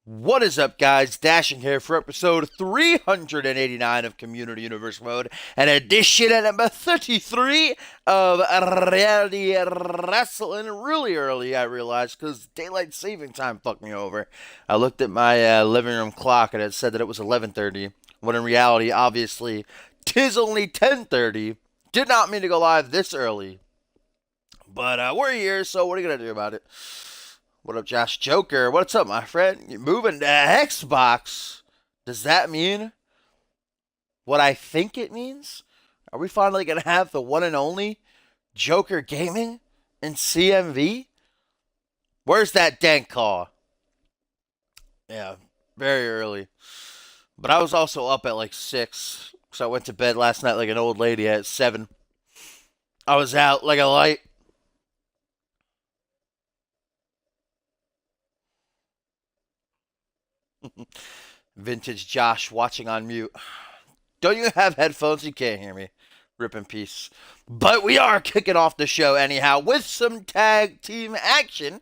What is up, guys? Dashing here for episode 389 of Community Universe Mode, and edition at number 33 of Reality Wrasslin. Really early, I realized, because daylight saving time fucked me over. I looked at my living room clock, and it said that it was 11:30, when in reality, obviously, 'tis only 10:30. Did not mean to go live this early, but we're here, so what are you going to do about it? What up, Josh Joker? What's up, my friend? You're moving to Xbox. Does that mean what I think it means? Are we finally going to have the one and only Joker Gaming in CMV? Where's that dank call? Yeah, very early. But I was also up at like 6, so I went to bed last night like an old lady at 7. I was out like a light. Vintage Josh watching on mute. Don't you have headphones? You can't hear me. Rip in peace. But we are kicking off the show anyhow with some tag team action.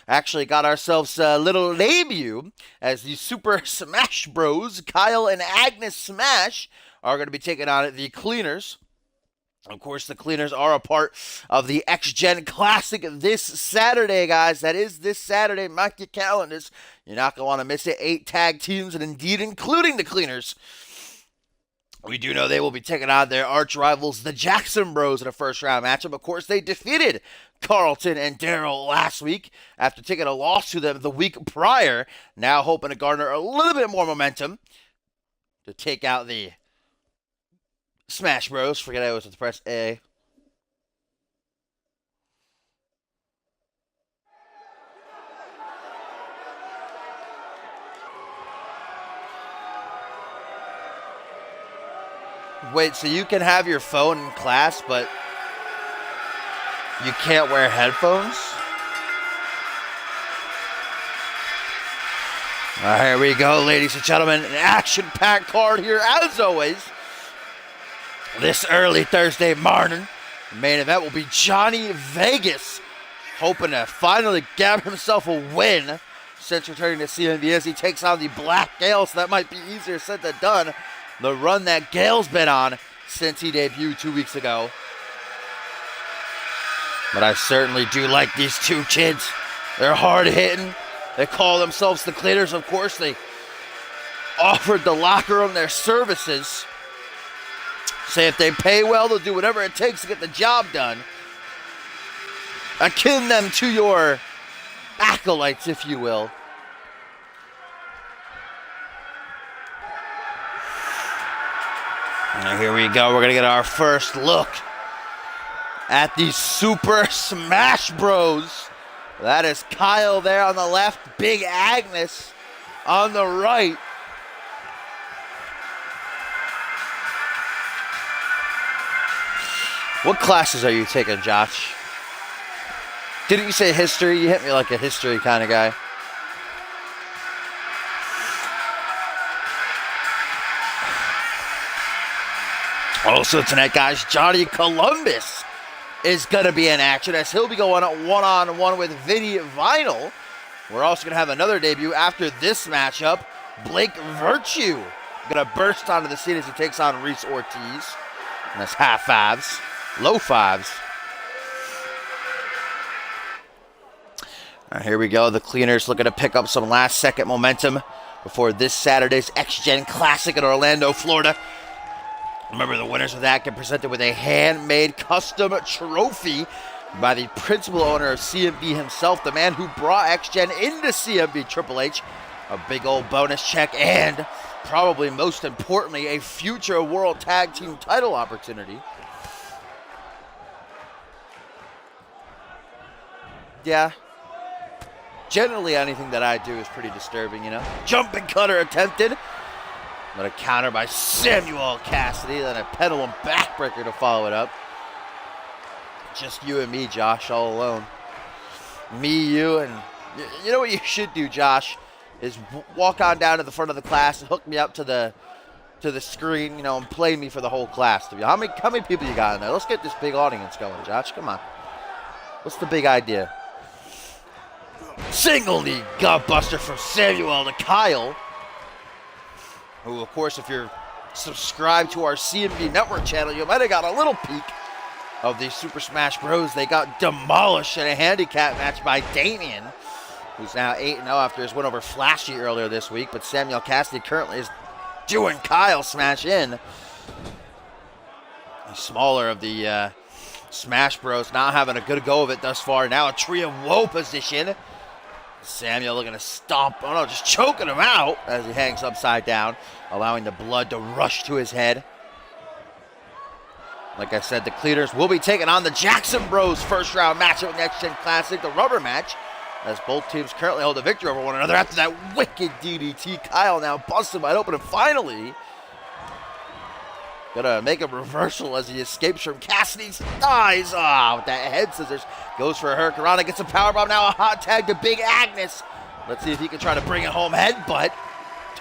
Actually got ourselves a little debut as the Super Smash Bros. Kyle and Agnes Smash are going to be taking on the Cleaners. Of course, the Cleaners are a part of the X-Gen Classic this Saturday, guys. That is this Saturday. Mark your calendars. You're not going to want to miss it. 8 tag teams, and indeed including the Cleaners. We do know they will be taking on their arch rivals, the Jackson Bros, in a first-round matchup. Of course, they defeated Carlton and Daryl last week after taking a loss to them the week prior. Now hoping to garner a little bit more momentum to take out the Smash Bros. Forget I was to press A. Wait, so you can have your phone in class, but you can't wear headphones? All right, here we go, ladies and gentlemen. An action-packed card here, as always. This early Thursday morning, the main event will be Johnny Vegas, hoping to finally get himself a win since returning to CMV as he takes on the Black Gale, so that might be easier said than done. The run that Gale's been on since he debuted 2 weeks ago. But I certainly do like these two kids. They're hard-hitting. They call themselves the Cleaners, of course. They offered the locker room their services. Say if they pay well, they'll do whatever it takes to get the job done. Akin them to your acolytes, if you will. And here we go. We're going to get our first look at the Super Smash Bros. That is Kyle there on the left. Big Agnes on the right. What classes are you taking, Josh? Didn't you say history? You hit me like a history kind of guy. Also tonight, guys, Johnny Columbus is going to be in action as he'll be going one-on-one with Vinny Vinyl. We're also going to have another debut after this matchup. Blake Virtue going to burst onto the scene as he takes on Reis Ortiz. And that's half fives. Low fives. All right, here we go. The Cleaners looking to pick up some last-second momentum before this Saturday's X-Gen Classic in Orlando, Florida. Remember, the winners of that get presented with a handmade custom trophy by the principal owner of CMV himself, the man who brought X-Gen into CMV Triple H. A big old bonus check and, probably most importantly, a future World Tag Team title opportunity. Yeah. Generally, anything that I do is pretty disturbing, you know. Jumping cutter attempted. But a counter by Samuel Cassidy. Then a pendulum backbreaker to follow it up. Just you and me, Josh, all alone. Me, you, and you know what you should do, Josh, is walk on down to the front of the class and hook me up to the screen, you know, and play me for the whole class. How many people you got in there? Let's get this big audience going, Josh. Come on. What's the big idea? Single knee gutbuster from Samuel to Kyle. Who, of course, if you're subscribed to our CMV network channel, you might have got a little peek of the Super Smash Bros. They got demolished in a handicap match by Damien, who's now 8-0 after his win over Flashy earlier this week. But Samuel Cassidy currently is doing Kyle smash in. The smaller of the Smash Bros. Not having a good go of it thus far. Now a tree of woe position. Samuel looking to stomp, oh no, just choking him out as he hangs upside down, allowing the blood to rush to his head. Like I said, the Cleaners will be taking on the Jackson Bros first round matchup at Next Gen Classic, the rubber match, as both teams currently hold a victory over one another after that wicked DDT. Kyle now busted wide open and finally gonna make a reversal as he escapes from Cassidy's thighs. With that head scissors. Goes for a Hurricanrana, gets a powerbomb, now a hot tag to Big Agnes. Let's see if he can try to bring it home. Headbutt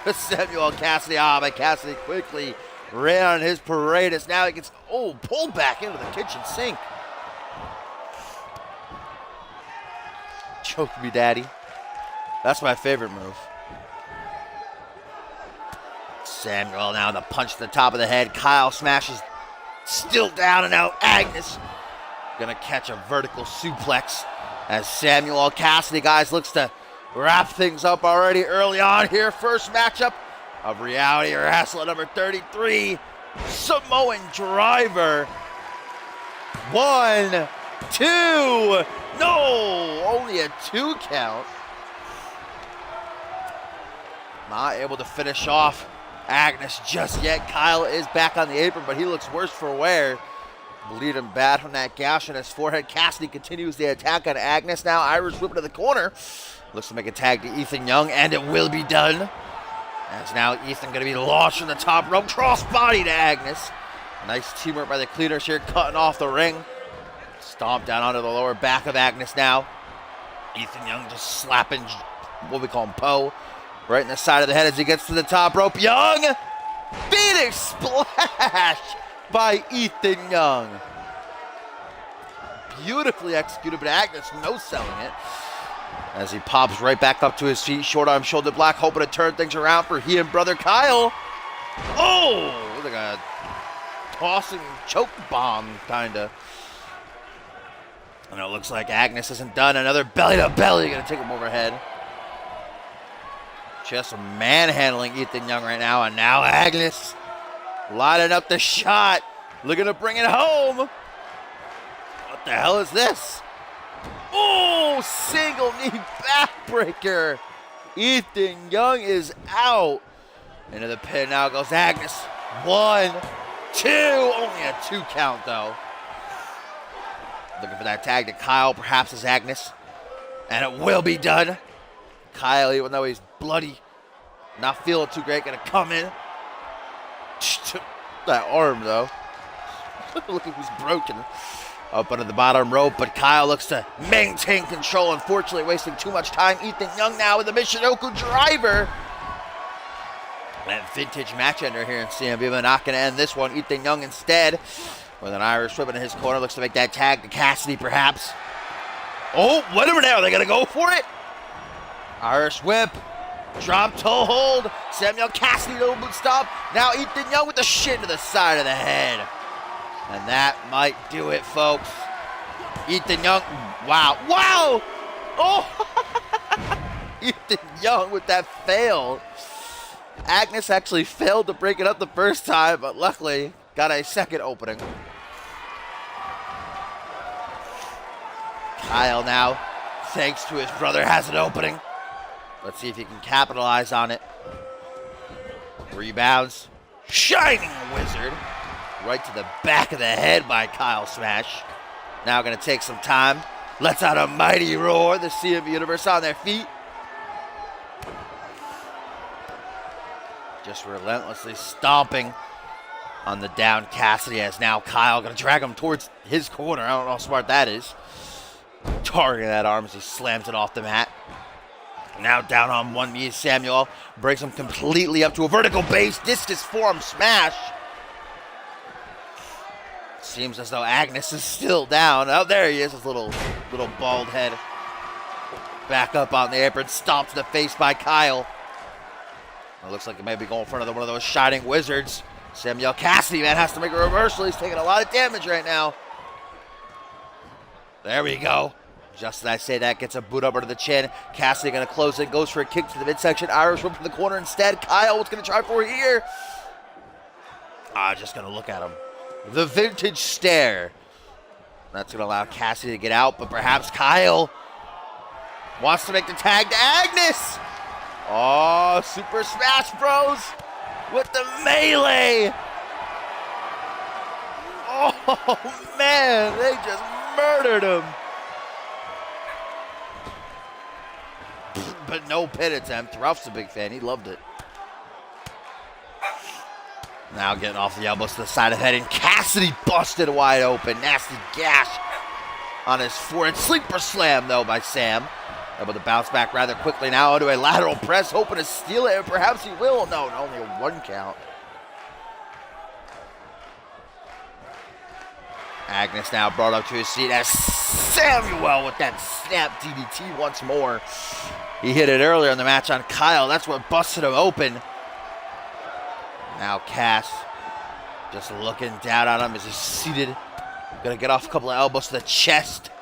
to Samuel Cassidy. But Cassidy quickly ran on his parade as now he gets, pulled back into the kitchen sink. Choke me, daddy. That's my favorite move. Samuel now the punch to the top of the head. Kyle smashes, still down, and now Agnes gonna catch a vertical suplex as Samuel Cassidy, guys, looks to wrap things up already early on here. First matchup of Reality Wrasslin number 33, Samoan Driver. 1, 2, no, only a 2 count. Not able to finish off Agnes just yet. Kyle is back on the apron, but he looks worse for wear. Bleeding bad from that gash on his forehead. Cassidy continues the attack on Agnes now. Irish whip to the corner. Looks to make a tag to Ethan Young, and it will be done. As now Ethan going to be launched from the top rope. Crossbody to Agnes. Nice teamwork by the Cleaners here, cutting off the ring. Stomp down onto the lower back of Agnes now. Ethan Young just slapping what we call him Poe right in the side of the head as he gets to the top rope. Young! Phoenix Splash by Ethan Young. Beautifully executed, but Agnes no selling it. As he pops right back up to his feet, short arm shoulder block, hoping to turn things around for he and brother Kyle. Like a tossing choke bomb, kinda. And it looks like Agnes isn't done. Another belly to belly, gonna take him overhead. Just manhandling Ethan Young right now, and now Agnes lining up the shot, looking to bring it home. What the hell is this? Single knee backbreaker. Ethan Young is out. Into the pin now goes Agnes. 1, 2, only a 2 count though. Looking for that tag to Kyle, perhaps as Agnes, and it will be done. Kyle, even though he's bloody, not feeling too great, gonna come in. That arm though. Look at who's broken. Up under the bottom rope, but Kyle looks to maintain control. Unfortunately, wasting too much time. Ethan Young now with the Michinoku Driver. That vintage match ender here in CMV, but not going to end this one. Ethan Young instead, with an Irish whip in his corner, looks to make that tag to Cassidy, perhaps. Whatever now, they're going to go for it. Irish whip, drop toe hold. Samuel Cassidy, no boot stop. Now Ethan Young with the shin to the side of the head. And that might do it, folks. Ethan Young, wow. Ethan Young with that fail. Agnes actually failed to break it up the first time, but luckily got a second opening. Kyle now, thanks to his brother, has an opening. Let's see if he can capitalize on it. Rebounds. Shining Wizard. Right to the back of the head by Kyle Smash. Now going to take some time. Lets out a mighty roar. The CMV Universe on their feet. Just relentlessly stomping on the down Cassidy, as now Kyle going to drag him towards his corner. I don't know how smart that is. Targeting that arm as he slams it off the mat. Now down on one knee, Samuel breaks him completely up to a vertical base discus forearm smash. Seems as though Agnes is still down. Oh, there he is, his little bald head. Back up on the apron, stomped to the face by Kyle. It looks like it may be going for another one of those shining wizards. Samuel Cassidy, man, has to make a reversal. He's taking a lot of damage right now. There we go. Just as I say that, gets a boot up under the chin. Cassidy going to close it, goes for a kick to the midsection. Irish whip from the corner instead. Kyle, what's going to try for here? Just going to look at him. The vintage stare. That's going to allow Cassidy to get out, but perhaps Kyle wants to make the tag to Agnes. Oh, Super Smash Bros. With the melee. Oh, man, they just murdered him. But no pin attempt. Ruff's a big fan. He loved it. Now getting off the elbows to the side of the head, and Cassidy busted wide open. Nasty gash on his forehead. Sleeper slam, though, by Sam. Able to bounce back rather quickly now into a lateral press, hoping to steal it, and perhaps he will. No, only a 1 count. Agnes now brought up to his seat as Samuel with that snap DDT once more. He hit it earlier in the match on Kyle. That's what busted him open. Now Cass just looking down on him as he's seated. Gonna get off a couple of elbows to the chest.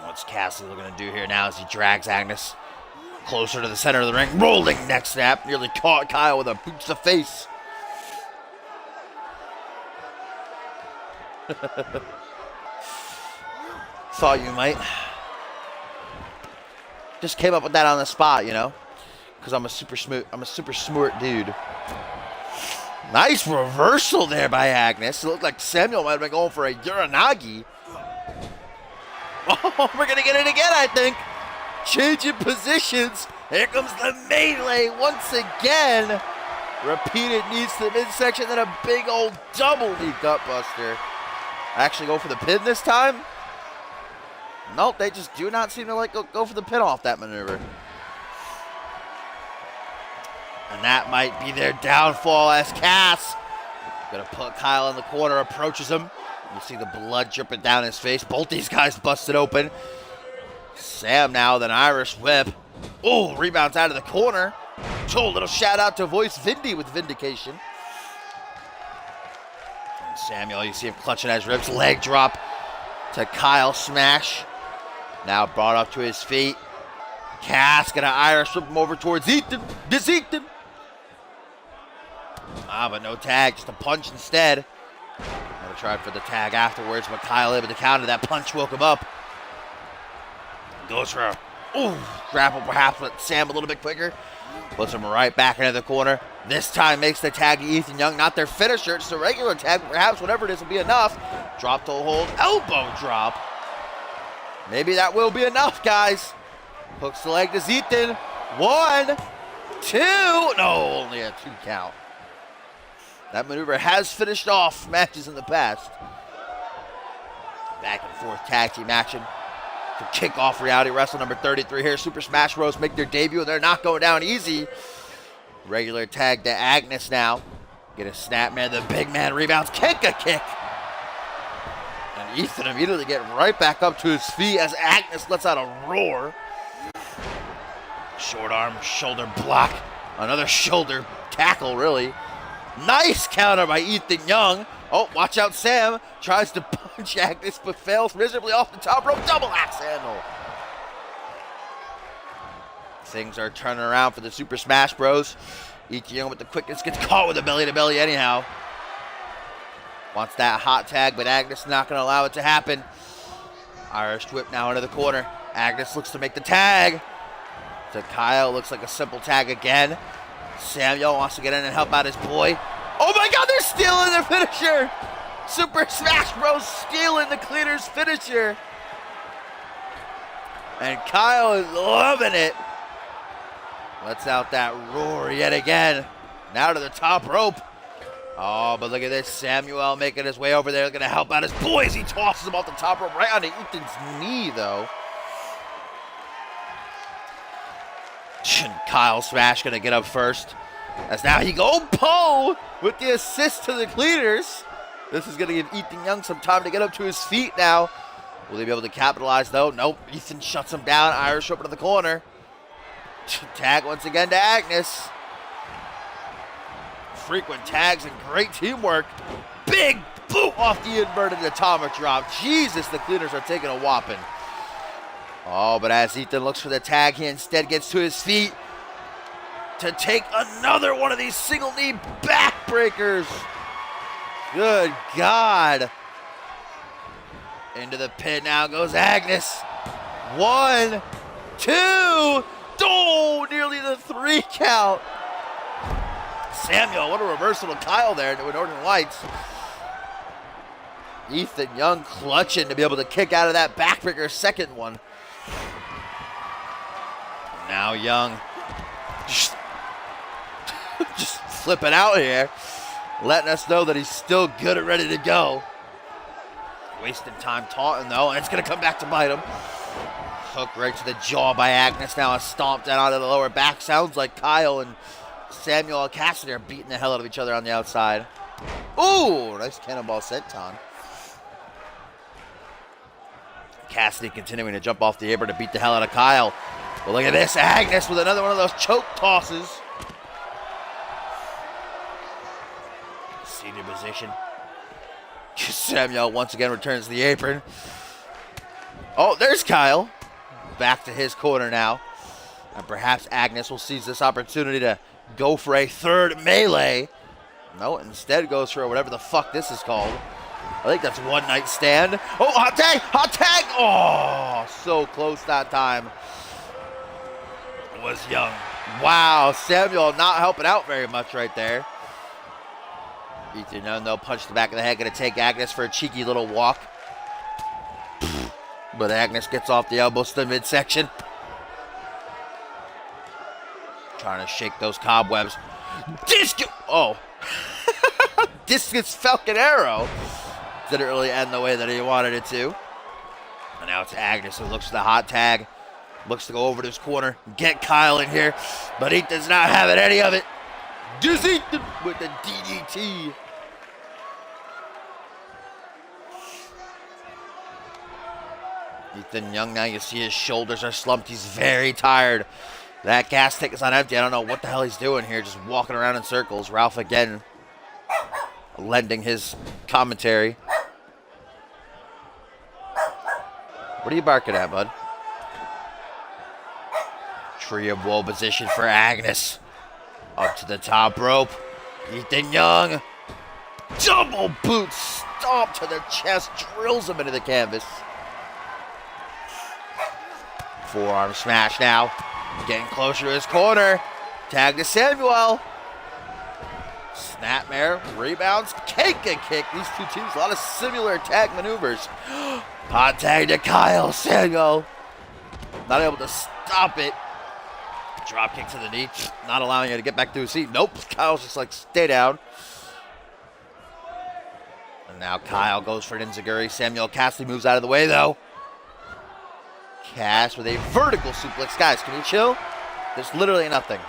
What's Cass looking to do here now as he drags Agnes closer to the center of the ring? Rolling neck snap. Nearly caught Kyle with a boot to the face. Thought you might. Just came up with that on the spot, you know, because I'm a super smart dude. Nice reversal there by Agnes. It looked like Samuel might have been going for a Uranagi. Oh, we're gonna get it again, I think. Changing positions. Here comes the melee once again. Repeated knees to the midsection, then a big old double knee gutbuster. Actually go for the pin this time? Nope, they just do not seem to like go for the pin off that maneuver. And that might be their downfall as Cass gonna put Kyle in the corner, approaches him. You see the blood dripping down his face. Both these guys busted open. Sam now with an Irish whip. Oh, rebounds out of the corner. So a little shout out to voice Vinny with vindication. And Samuel, you see him clutching at his ribs. Leg drop to Kyle, smash. Now brought up to his feet. Cass gonna Irish whip him over towards Ethan. This Ethan. But no tag, just a punch instead. Gonna try for the tag afterwards, but Kyle able to counter that punch, woke him up. Goes for a grapple perhaps with Sam a little bit quicker. Puts him right back into the corner. This time makes the tag to Ethan Young. Not their finisher, it's a regular tag. Perhaps whatever it is will be enough. Drop to hold, elbow drop. Maybe that will be enough, guys. Hooks the leg to Ethan. 1, 2. No, only a 2 count. That maneuver has finished off matches in the past. Back and forth tag team action to kick off Reality Wrestling number 33 here. Super Smash Bros. Make their debut. They're not going down easy. Regular tag to Agnes now. Get a snap, man. The big man rebounds. Kick a kick. And Ethan immediately getting right back up to his feet as Agnes lets out a roar. Short arm, shoulder block. Another shoulder tackle, really. Nice counter by Ethan Young. Oh, watch out, Sam tries to punch Agnes, but fails miserably off the top rope. Double axe handle. Things are turning around for the Super Smash Bros. Ethan Young with the quickness gets caught with a belly-to-belly anyhow. Wants that hot tag, but Agnes not going to allow it to happen. Irish whip now into the corner. Agnes looks to make the tag. To Kyle, looks like a simple tag again. Samuel wants to get in and help out his boy. Oh my God, they're stealing their finisher. Super Smash Bros. Stealing the Cleaner's finisher. And Kyle is loving it. Lets out that roar yet again. Now to the top rope. Oh, but look at this. Samuel making his way over there. Going to help out his boys. He tosses him off the top rope right onto Ethan's knee, though. Kyle Smash going to get up first. As now he go Poe with the assist to the Cleaners. This is going to give Ethan Young some time to get up to his feet now. Will he be able to capitalize, though? Nope. Ethan shuts him down. Irish Whip to the corner. Tag once again to Agnes. Frequent tags and great teamwork. Big boot off the inverted atomic drop. Jesus, the Cleaners are taking a whopping. Oh, but as Ethan looks for the tag, he instead gets to his feet to take another one of these single knee backbreakers. Good God. Into the pin now goes Agnes. 1, 2. Oh, nearly the 3 count. Samuel, what a reversal to Kyle there with Northern Lights. Ethan Young clutching to be able to kick out of that backbreaker second one. Now Young just flipping out here, letting us know that he's still good and ready to go. Wasting time taunting though, and it's going to come back to bite him. Hook right to the jaw by Agnes, now a stomp down onto the lower back. Sounds like Kyle and Samuel Cassidy are beating the hell out of each other on the outside. Ooh, nice cannonball senton. Cassidy continuing to jump off the apron to beat the hell out of Kyle. But look at this, Agnes with another one of those choke tosses. Seated position. Samuel once again returns to the apron. Oh, there's Kyle. Back to his corner now. And perhaps Agnes will seize this opportunity to go for a third melee. No, instead goes for whatever the fuck this is called. I think that's one night stand. Oh, hot tag, hot tag. Oh, so close that time. It was Young. Wow, Samuel not helping out very much right there. Ethan Young, though, punch the back of the head. Going to take Agnes for a cheeky little walk. But Agnes gets off the elbows to the midsection. Trying to shake those cobwebs. Discus! Oh. Discus Falcon Arrow. Didn't really end the way that he wanted it to. And now it's Agnes who looks for the hot tag. Looks to go over to his corner. Get Kyle in here. But he does not have it, any of it. Just Ethan with the DDT. Ethan Young, now you see his shoulders are slumped. He's very tired. That gas tank is on empty. I don't know what the hell he's doing here. Just walking around in circles. Ralph again lending his commentary. What are you barking at, bud? Tree of woe position for Agnes. Up to the top rope. Ethan Young. Double boot stomp to the chest. Drills him into the canvas. Forearm smash now. Getting closer to his corner. Tag to Samuel. Snapmare. Rebounds. Cake and kick. These two teams, a lot of similar tag maneuvers. Hot tag to Kyle. Samuel not able to stop it. Drop kick to the knee. Not allowing you to get back to his seat. Nope. Kyle's just like, stay down. And now Kyle goes for an enziguri. Samuel Cassidy moves out of the way, though. Cass with a vertical suplex. Guys, can you chill? There's literally nothing.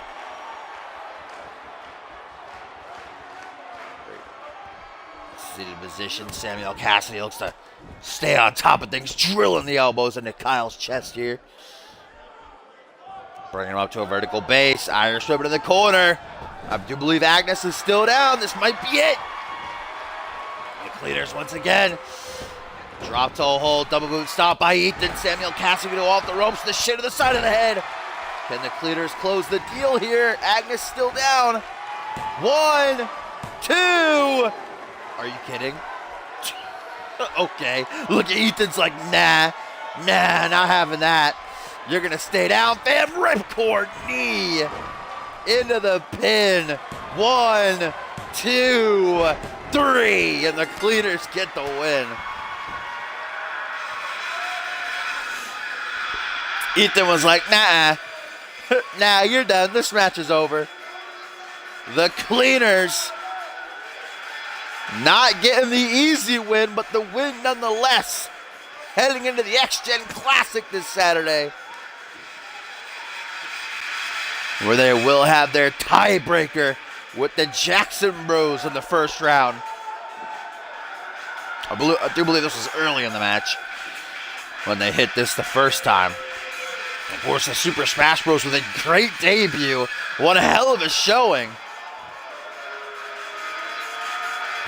Seated position. Samuel Cassidy looks to stay on top of things, drilling the elbows into Kyle's chest here. Bringing him up to a vertical base. Irish Whip in the corner. I do believe Agnes is still down. This might be it. The Cleaners once again. Drop toe hold. Double boot stop by Ethan. Samuel Cassidy go off the ropes. The shit to the side of the head. Can the Cleaners close the deal here? Agnes still down. 1, 2. Are you kidding? Okay. Look at Ethan's like, nah, not having that. You're going to stay down, fam. Ripcord knee into the pin. 1, 2, 3. And the Cleaners get the win. Ethan was like, nah, you're done. This match is over. The Cleaners not getting the easy win, but the win nonetheless. Heading into the X-Gen Classic this Saturday, where they will have their tiebreaker with the Jackson Bros in the first round. I do believe this was early in the match when they hit this the first time. Of course, the Super Smash Bros. With a great debut. What a hell of a showing.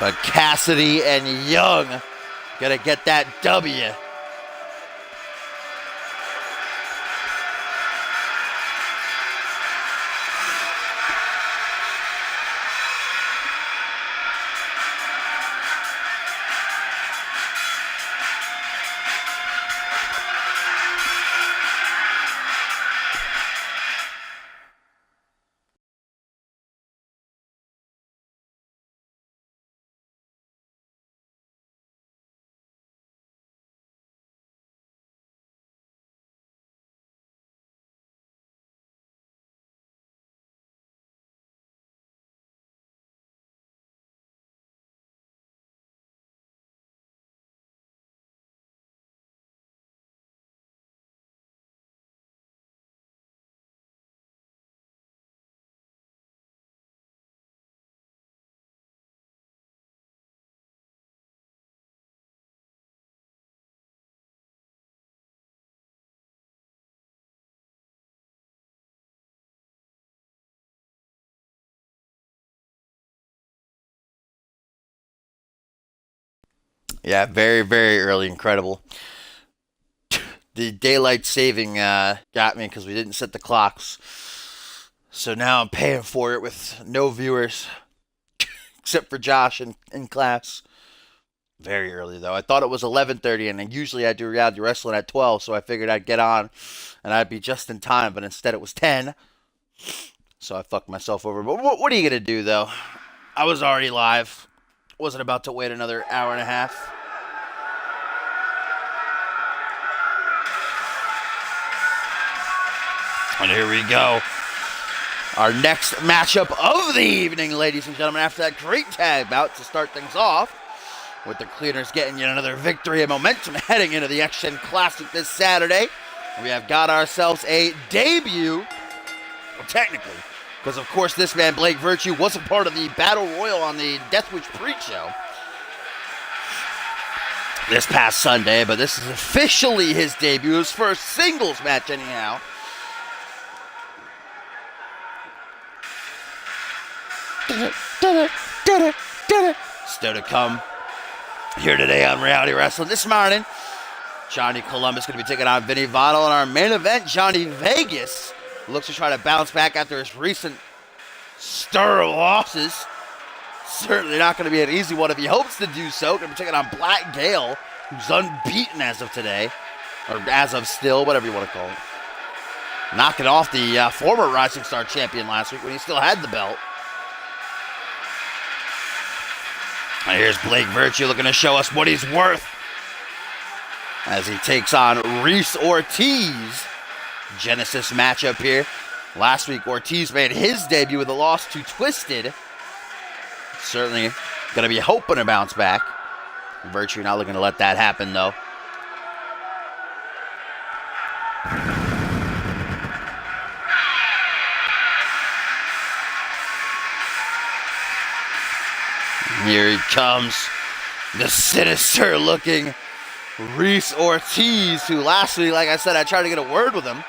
But Cassidy and Young gonna get that W. Yeah, very, very early. Incredible. The daylight saving got me because we didn't set the clocks. So now I'm paying for it with no viewers except for Josh in class. Very early though. I thought it was 11:30, and usually I do reality wrestling at 12, so I figured I'd get on and I'd be just in time. But instead it was 10, so I fucked myself over. But what are you gonna do though? I was already live. Wasn't about to wait another hour and a half. And here we go. Our next matchup of the evening, ladies and gentlemen, after that great tag bout to start things off, with the Cleaners getting yet another victory and momentum heading into the X-Gen Classic this Saturday. We have got ourselves a debut, well, technically, because of course this man, Blake Virtue, wasn't part of the Battle Royal on the Deathwish pre-show this past Sunday, but this is officially his debut, his first singles match anyhow. Still to come here today on Reality Wrestling. This morning, Johnny Columbus going to be taking on Vinny Votto. In our main event, Johnny Vegas looks to try to bounce back after his recent stir of losses. Certainly not going to be an easy one if he hopes to do so. Going to be taking on Black Gale, who's unbeaten as of today, or as of still, whatever you want to call it. Knocking off the former Rising Star champion last week when he still had the belt. And here's Blake Virtue looking to show us what he's worth as he takes on Reis Ortiz. Genesis matchup here. Last week, Ortiz made his debut with a loss to Twisted. Certainly going to be hoping to bounce back. Virtue not looking to let that happen, though. Here he comes, the sinister-looking Reis Ortiz, who last week, like I said, I tried to get a word with him.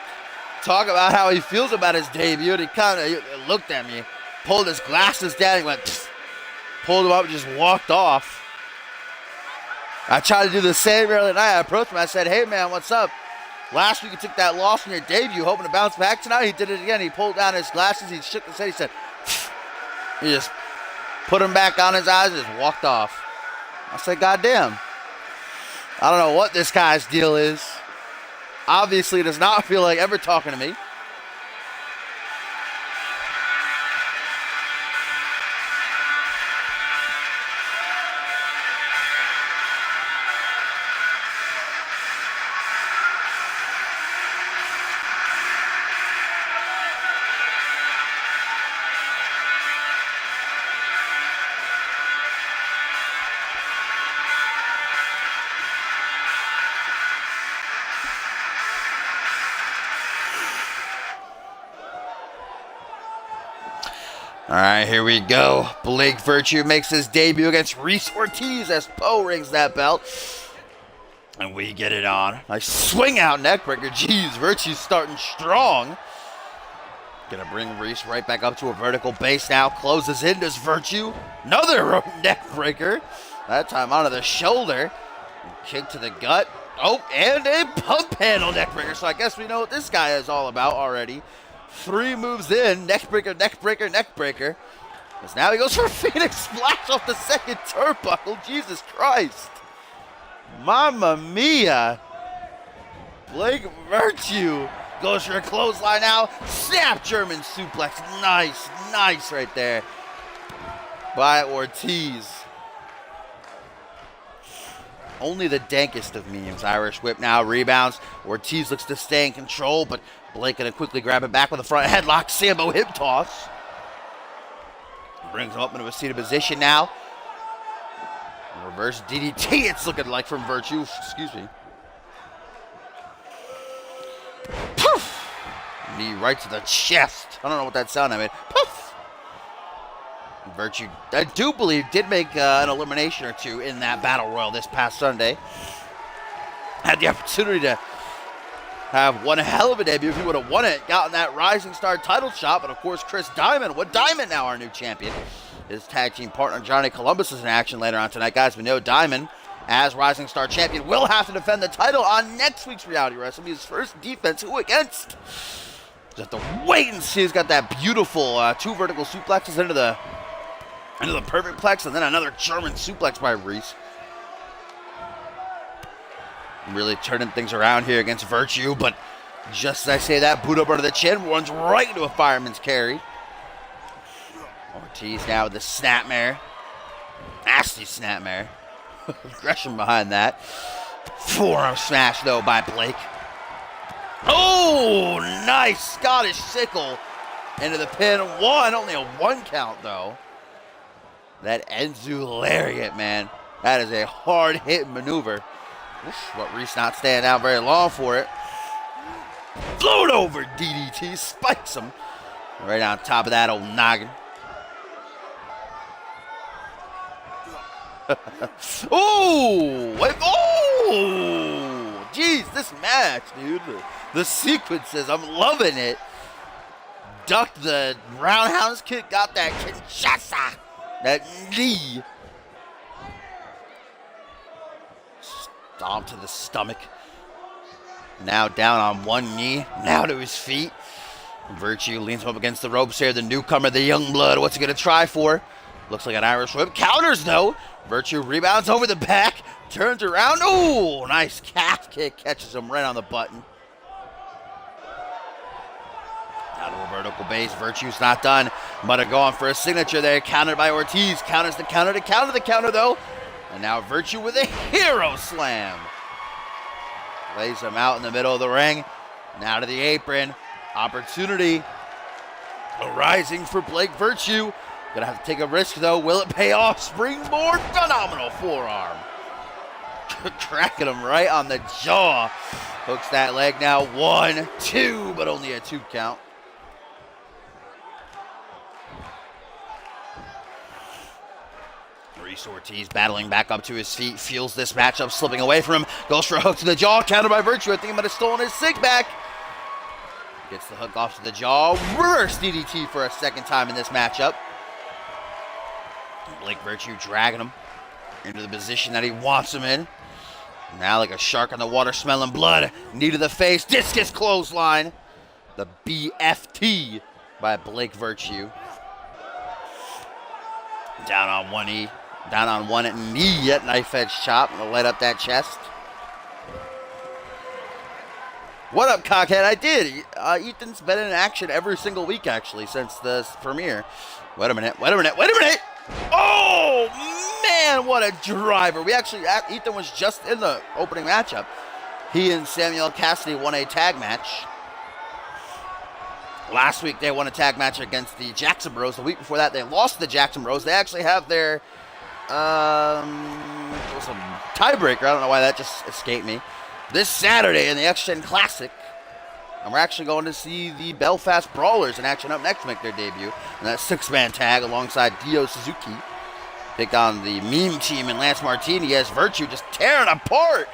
Talk about how he feels about his debut, and he kind of looked at me, pulled his glasses down, he went, pfft, pulled them up, and just walked off. I tried to do the same earlier tonight. I approached him, I said, hey man, what's up? Last week you took that loss in your debut, hoping to bounce back tonight. He did it again. He pulled down his glasses, he shook his head, he said, pfft. He just put him back on his eyes and just walked off. I said, goddamn. I don't know what this guy's deal is. Obviously does not feel like ever talking to me. right, here we go. Blake Virtue makes his debut against Reis Ortiz as Poe rings that belt. And we get it on. Nice swing out neckbreaker. Jeez, Virtue's starting strong. Gonna bring Reis right back up to a vertical base now. Closes in, does Virtue. Another neckbreaker. That time onto the shoulder. Kick to the gut. Oh, and a pump handle neckbreaker. So I guess we know what this guy is all about already. 3 moves in. Neckbreaker, neckbreaker, neckbreaker. Because now he goes for a Phoenix Splash off the second turnbuckle. Jesus Christ. Mamma mia. Blake Virtue goes for a clothesline now. Snap German suplex. Nice, nice right there by Ortiz. Only the dankest of memes. Irish whip now, rebounds. Ortiz looks to stay in control, but Blake gonna quickly grab it back with a front headlock. Sambo hip toss. Brings him up into a seated position now. Reverse DDT, it's looking like from Virtue. Excuse me. Poof! Knee right to the chest. I don't know what that sound I made. Poof! Virtue, I do believe, did make an elimination or two in that Battle Royal this past Sunday. Had the opportunity to have one hell of a debut if he would have won it. Gotten that Rising Star title shot, but of course Chris Diamond, Diamond now our new champion. His tag team partner Johnny Columbus is in action later on tonight. Guys, we know Diamond, as Rising Star champion, will have to defend the title on next week's Reality Wrestling. His first defense, who against? Just have to wait and see. He's got that beautiful 2 vertical suplexes into the perfect plex, and then another German suplex by Reis. Really turning things around here against Virtue, but just as I say that, boot up under the chin, runs right into a fireman's carry. Ortiz now with the snapmare. Nasty snapmare. Aggression behind that. Forearm smash, though, by Blake. Oh, nice Scottish sickle into the pin. Only a 1 count, though. That Enzu lariat, man. That is a hard-hitting maneuver. But Reis not staying out very long for it. Float over DDT, spikes him. Right on top of that old noggin. Oh! Oh! Jeez, this match, dude. The sequences, I'm loving it. Ducked the roundhouse kick, got that Kinshasa. That knee. Stomp to the stomach. Now down on one knee. Now to his feet. Virtue leans him up against the ropes here. The newcomer, the young blood. What's he going to try for? Looks like an Irish whip. Counters, though. Virtue rebounds over the back. Turns around. Oh, nice calf kick. Catches him right on the button. Down to a vertical base. Virtue's not done. But are going for a signature there. Countered by Ortiz. Counters the counter to counter the counter, though. And now Virtue with a hero slam. Lays him out in the middle of the ring. Now to the apron. Opportunity arising for Blake Virtue. Gonna have to take a risk, though. Will it pay off? Springboard. Phenomenal forearm. Cracking him right on the jaw. Hooks that leg now. 1, 2, but only a 2 count. Reis Ortiz battling back up to his feet. Feels this matchup slipping away from him. Goes for a hook to the jaw. Countered by Virtue. I think he might have stolen his sig back. Gets the hook off to the jaw. Reverse DDT for a second time in this matchup. Blake Virtue dragging him into the position that he wants him in. Now like a shark in the water smelling blood. Knee to the face. Discus clothesline. The BFT by Blake Virtue. Down on one knee. Down on one knee yet. Knife edge chop. And light up that chest. What up, cockhead? I did. Ethan's been in action every single week, actually, since the premiere. Wait a minute. Oh, man, what a driver. Ethan was just in the opening matchup. He and Samuel Cassidy won a tag match. Last week, they won a tag match against the Jackson Bros. The week before that, they lost to the Jackson Bros. They actually have their, it was a tiebreaker. I don't know why that just escaped me. This Saturday in the X-Gen Classic And we're actually going to see the Belfast Brawlers in action up next to make their debut. And that 6-man tag alongside Dio Suzuki. Take on the meme team and Lance Martini as Virtue just tearing apart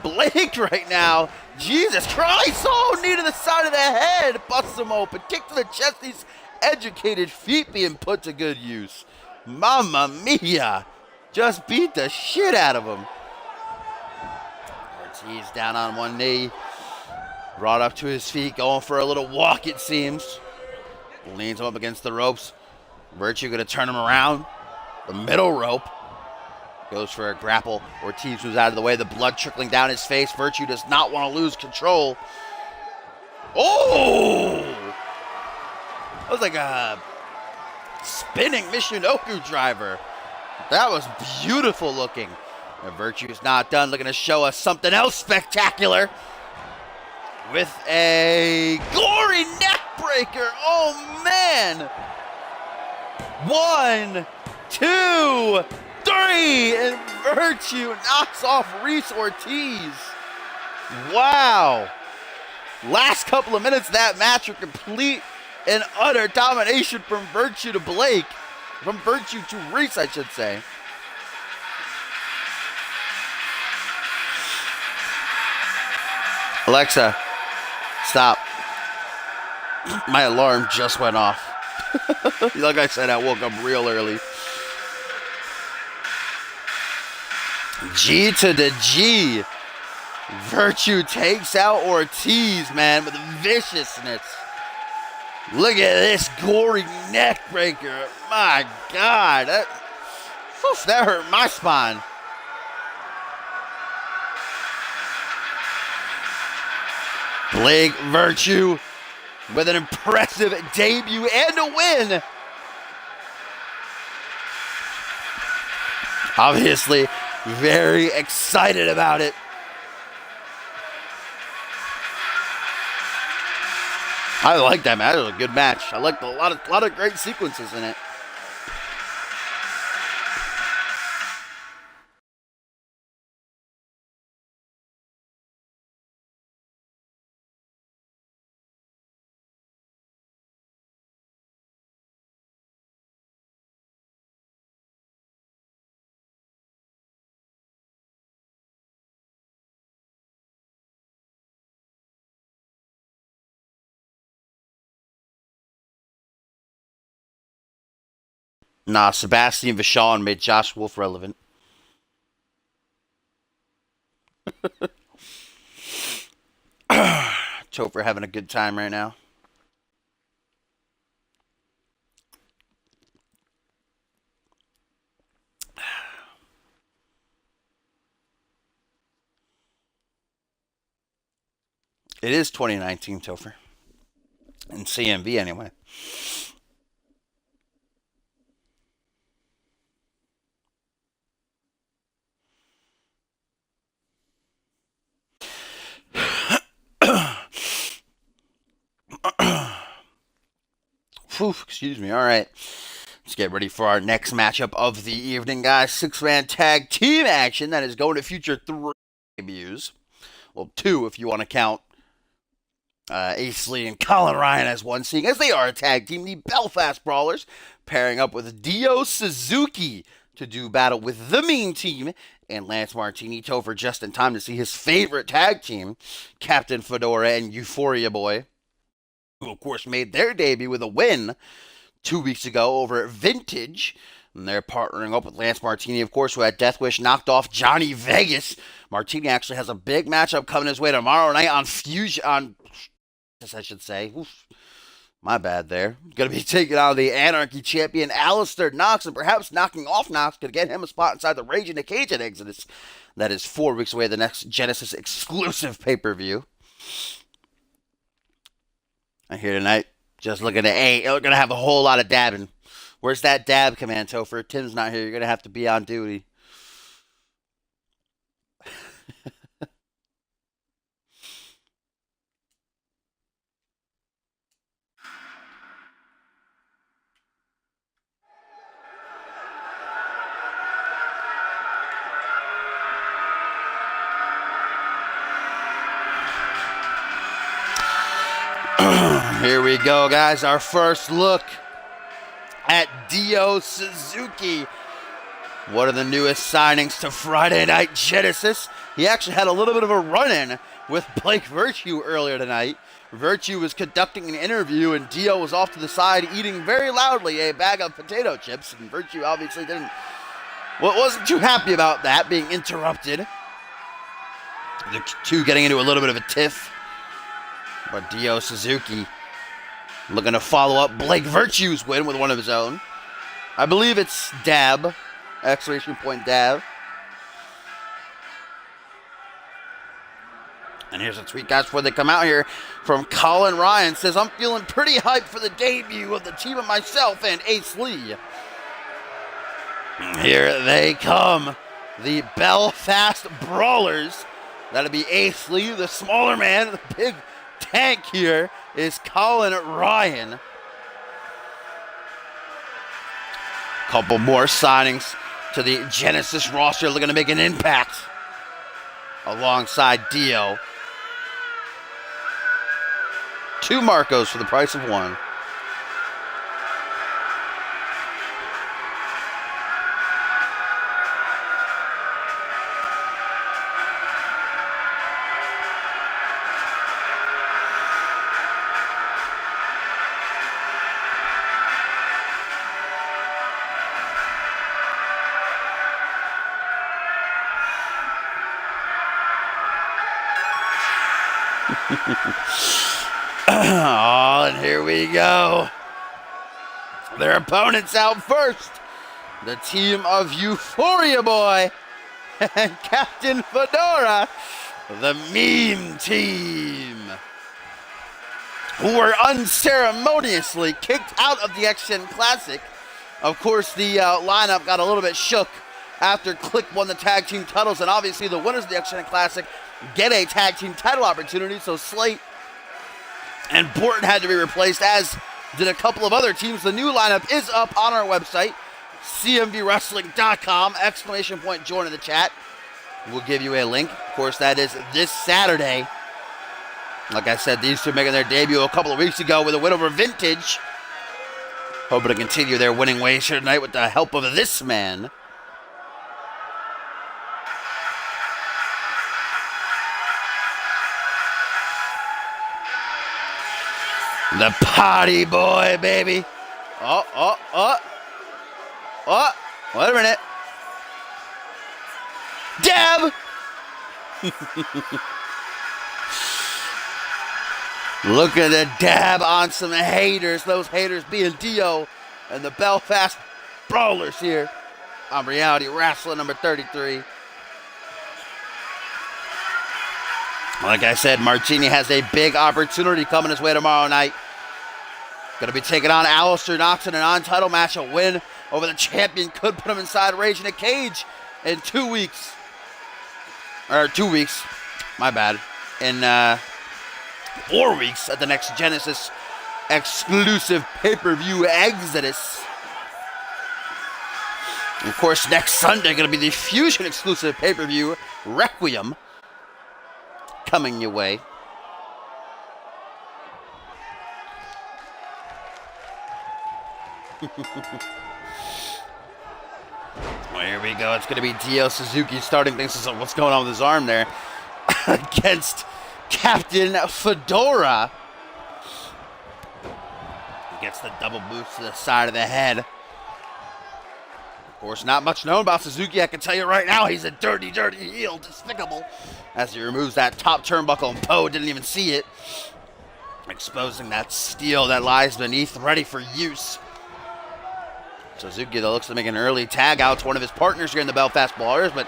Blake right now. Jesus Christ. Oh, knee to the side of the head. Busts him open. Kick to the chest. These educated feet being put to good use. Mamma mia. Just beat the shit out of him. Ortiz down on one knee. Brought up to his feet, going for a little walk, it seems. Leans him up against the ropes. Virtue going to turn him around. The middle rope. Goes for a grapple. Ortiz moves out of the way. The blood trickling down his face. Virtue does not want to lose control. Oh! That was like a spinning Michinoku driver. That was beautiful looking. And Virtue's not done. Looking to show us something else spectacular. With a gory neck breaker. Oh, man. 1, 2, 3. And Virtue knocks off Reis Ortiz. Wow. Last couple of minutes of that match were complete and utter domination from Virtue to Blake. From Virtue to Reis, I should say. Alexa. Stop. My alarm just went off. Like I said, I woke up real early. G to the G. Virtue takes out Ortiz, man, with viciousness. Look at this gory neck breaker. My God. That hurt my spine. Blake Virtue with an impressive debut and a win. Obviously, very excited about it. I like that match. It was a good match. I liked a lot of great sequences in it. Nah, Sebastian Vachon made Josh Wolf relevant. Topher having a good time right now. It is 2019, Topher. In CMV, anyway. Whew, excuse me. All right. Let's get ready for our next matchup of the evening, guys. 6-man tag team action that is going to feature 3 debuts. Well, 2 if you want to count Ace Lee and Colin Ryan as one, seeing as they are a tag team. The Belfast Brawlers pairing up with Dio Suzuki to do battle with the Mean Team and Lance Martini. Topher just in time to see his favorite tag team, Captain Fedora and Euphoria Boy, who of course made their debut with a win 2 weeks ago over at Vintage. And they're partnering up with Lance Martini, of course, who had Deathwish knocked off Johnny Vegas. Martini actually has a big matchup coming his way tomorrow night on Fusion, I should say. Oof, my bad there. Going to be taking on the Anarchy champion, Alistair Knox, and perhaps knocking off Knox could get him a spot inside the Rage in the Cage at Exodus. That is 4 weeks away, the next Genesis exclusive pay-per-view. And here tonight, just looking at we're going to have a whole lot of dabbing. Where's that dab command, Topher? Tim's not here. You're going to have to be on duty. Here we go, guys. Our first look at Dio Suzuki. One of the newest signings to Friday Night Genesis. He actually had a little bit of a run-in with Blake Virtue earlier tonight. Virtue was conducting an interview, and Dio was off to the side eating very loudly a bag of potato chips, and Virtue obviously wasn't too happy about that, being interrupted. The two getting into a little bit of a tiff. But Dio Suzuki looking to follow up Blake Virtue's win with one of his own. I believe it's Dab. Exclamation point Dab. And here's a tweet, guys, before they come out here from Colin Ryan. Says, I'm feeling pretty hyped for the debut of the team of myself and Ace Lee. Here they come. The Belfast Brawlers. That'll be Ace Lee, the smaller man. The big tank here is Colin Ryan. Couple more signings to the Genesis roster looking to make an impact alongside Dio. 2 Marcos for the price of 1. Oh, and here we go. Their opponents out first. The team of Euphoria Boy and Captain Fedora, the meme team, who were unceremoniously kicked out of the XN Classic. Of course, the lineup got a little bit shook after Click won the tag team titles, and obviously the winners of the XN Classic get a tag team title opportunity, so Slate and Borton had to be replaced, as did a couple of other teams. The new lineup is up on our website, cmvwrestling.com, exclamation point join in the chat. We'll give you a link. Of course, that is this Saturday. Like I said, these two making their debut a couple of weeks ago with a win over Vintage. Hoping to continue their winning ways here tonight with the help of this man. The Potty Boy, baby. Oh. Wait a minute. Dab! Look at the dab on some haters. Those haters being Dio and the Belfast Brawlers here on Reality Wrestling number 33. Like I said, Martini has a big opportunity coming his way tomorrow night. Going to be taking on Alistair Knox in a non-title match. A win over the champion could put him inside Rage in a Cage in 2 weeks. Or 2 weeks. My bad. In 4 weeks at the next Genesis exclusive pay-per-view Exodus. And of course, next Sunday going to be the Fusion exclusive pay-per-view Requiem coming your way. Well, here we go. It's going to be Dio Suzuki starting things. So what's going on with his arm there? Against Captain Fedora. He gets the double boost to the side of the head. Of course, not much known about Suzuki. I can tell you right now, he's a dirty, dirty heel. Despicable. As he removes that top turnbuckle, and Poe didn't even see it. Exposing that steel that lies beneath, ready for use. Suzuki, though, looks to make an early tag out to one of his partners here in the Belfast Brawlers, but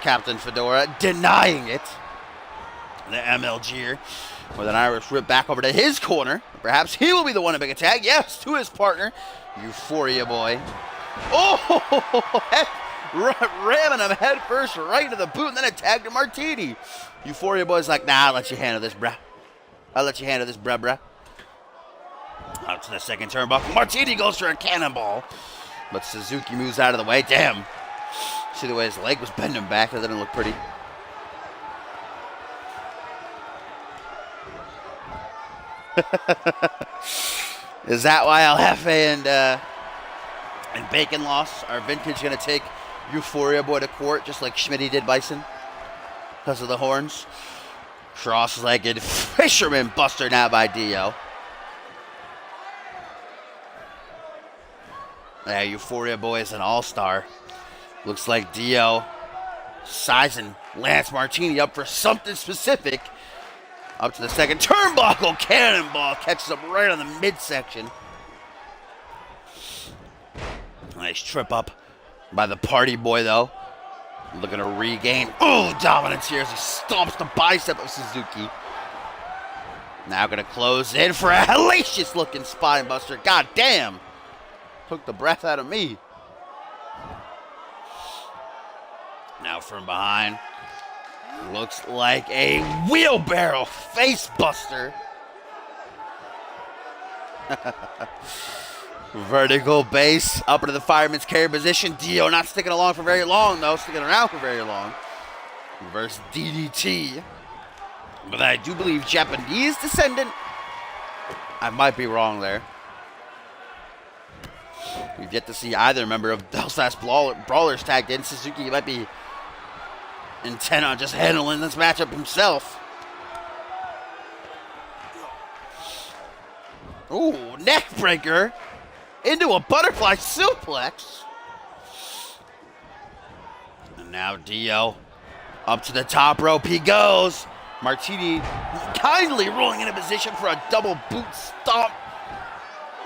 Captain Fedora denying it. The MLG with an Irish whip back over to his corner. Perhaps he will be the one to make a tag. Yes, to his partner, Euphoria Boy. Oh, ramming him head first right into the boot, and then a tag to Martini. Euphoria Boy's like, nah, I'll let you handle this, bruh. I'll let you handle this, bruh. Out to the second turnbuckle. Martini goes for a cannonball, but Suzuki moves out of the way. Damn. See the way his leg was bending back? That didn't look pretty. Is that why El Jefe and Bacon lost? Are Vintage going to take Euphoria Boy to court just like Schmitty did Bison? Because of the horns? Cross-legged Fisherman Buster now by Dio. Yeah, Euphoria Boy is an all-star. Looks like Dio sizing Lance Martini up for something specific. Up to the second turnbuckle. Cannonball catches him right on the midsection. Nice trip up by the Party Boy, though. Looking to regain dominance here as he stomps the bicep of Suzuki. Now going to close in for a hellacious looking spine buster. God damn. Took the breath out of me. Now from behind. Looks like a wheelbarrow face buster. Vertical base up into the fireman's carry position. Dio not sticking along for very long, though. Sticking around for very long. Reverse DDT. But I do believe Japanese descendant. I might be wrong there. We've yet to see either member of Belfast Brawlers tagged in. Suzuki might be intent on just handling this matchup himself. Ooh, neck breaker into a butterfly suplex. And now Dio up to the top rope he goes. Martini kindly rolling into position for a double boot stomp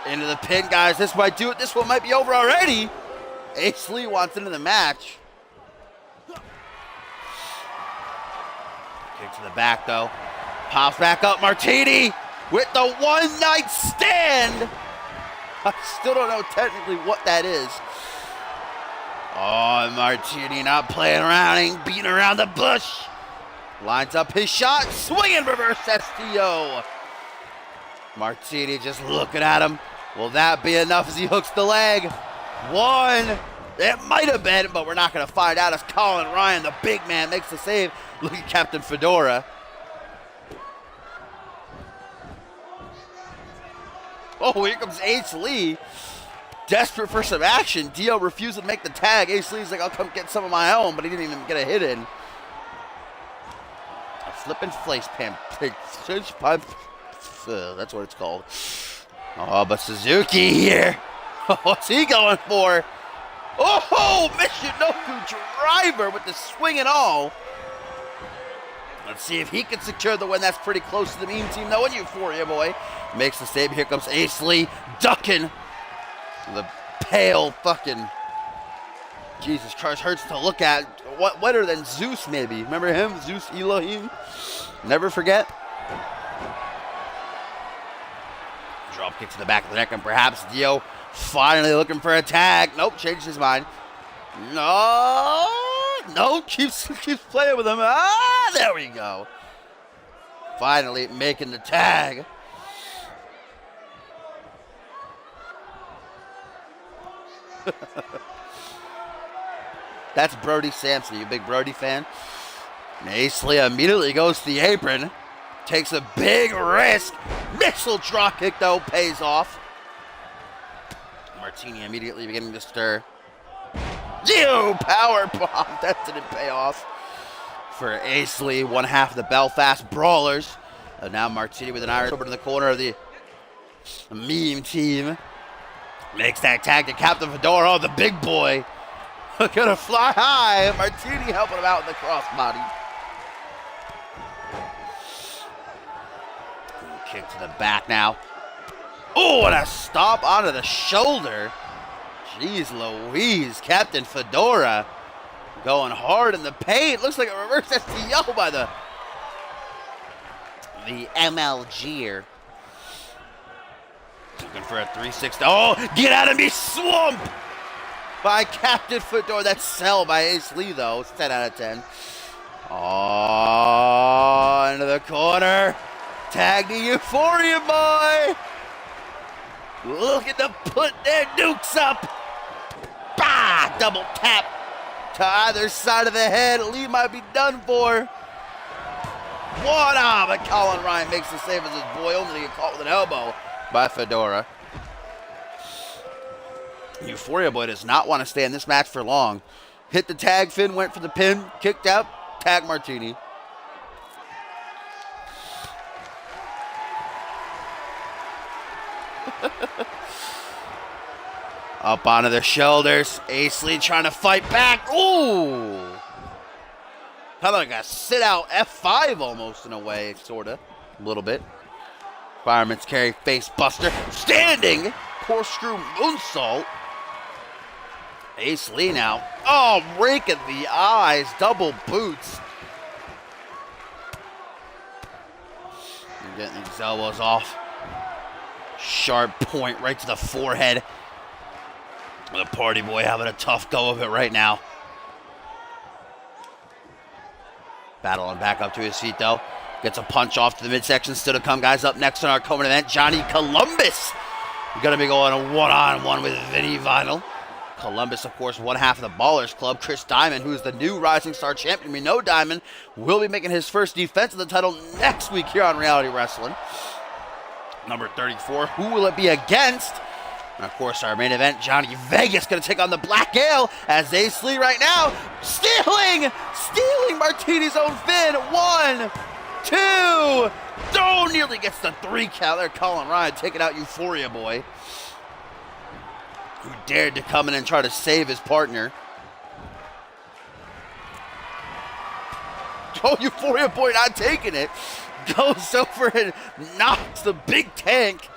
into the pin, guys. This might do it. This one might be over already. Ace Lee wants into the match. Kick to the back, though. Pops back up. Martini with the one-night stand. I still don't know technically what that is. Oh, Martini not playing around, ain't beating around the bush. Lines up his shot. Swinging reverse STO. Martini just looking at him. Will that be enough as he hooks the leg? One. It might have been, but we're not going to find out as Colin Ryan, the big man, makes the save. Look at Captain Fedora. Oh, here comes Ace Lee. Desperate for some action. Dio refused to make the tag. Ace Lee's like, I'll come get some of my own, but he didn't even get a hit in. A flipping face pan. That's what it's called. Oh, but Suzuki here. What's he going for? Oh, Michinoku driver with the swing and all. Let's see if he can secure the win. That's pretty close to the Mean Team, though. And Euphoria Boy makes the save. Here comes Ace Lee ducking the pale fucking. Jesus Christ, hurts to look at. What wetter than Zeus, maybe? Remember him? Zeus Elohim? Never forget. Drop kick to the back of the neck, and perhaps Dio finally looking for a tag. Nope, changed his mind. No, keeps playing with him. Ah, there we go. Finally making the tag. That's Brody Sampson. You a big Brody fan? And Ace Lee immediately goes to the apron. Takes a big risk. Missile drop kick, though, pays off. Martini immediately beginning to stir. Dio power bomb. That didn't pay off for Ace Lee, one half of the Belfast Brawlers. And now Martini with an Irish over to the corner of the Meme Team. Makes that tag to Captain Fedora. Oh, the big boy. Gonna fly high. Martini helping him out with the crossbody. Kick to the back now. Oh, and a stomp onto the shoulder. Jeez Louise. Captain Fedora going hard in the paint. Looks like a reverse STO by the MLG. Looking for a 360. Oh, get out of me, swamp! By Captain Fedora. That's sell by Ace Lee, though. It's 10 out of 10. Oh, into the corner. Tag the Euphoria Boy. Looking to put their nukes up. Bah! Double tap to either side of the head. Lee might be done for. One on, but Colin Ryan makes the save as his boy, only to get caught with an elbow by Fedora. Euphoria Boy does not want to stay in this match for long. Hit the tag, Finn went for the pin, kicked out, tag Martini. Up onto their shoulders. Ace Lee trying to fight back. Ooh! Kind of like a sit-out F5 almost in a way, sort of. A little bit. Fireman's carry, face buster. Standing corkscrew moonsault. Ace Lee now. Oh, raking the eyes. Double boots. Getting these elbows off. Sharp point right to the forehead. The party boy having a tough go of it right now. Battling back up to his feet though. Gets a punch off to the midsection. Still to come, guys. Up next on our co-main event, Johnny Columbus. We're going to be going a one-on-one with Vinny Vinyl. Columbus, of course, one half of the Ballers Club. Chris Diamond, who is the new Rising Star champion. We know Diamond will be making his first defense of the title next week here on Reality Wrestling. Number 34, who will it be against? And of course, our main event, Johnny Vegas going to take on the Black Gale as Ace Lee right now, stealing Martini's own Finn. 1, 2, oh, nearly gets the 3 count there. Colin Ryan taking out Euphoria Boy, who dared to come in and try to save his partner. Oh, Euphoria Boy not taking it. Goes over and knocks the big tank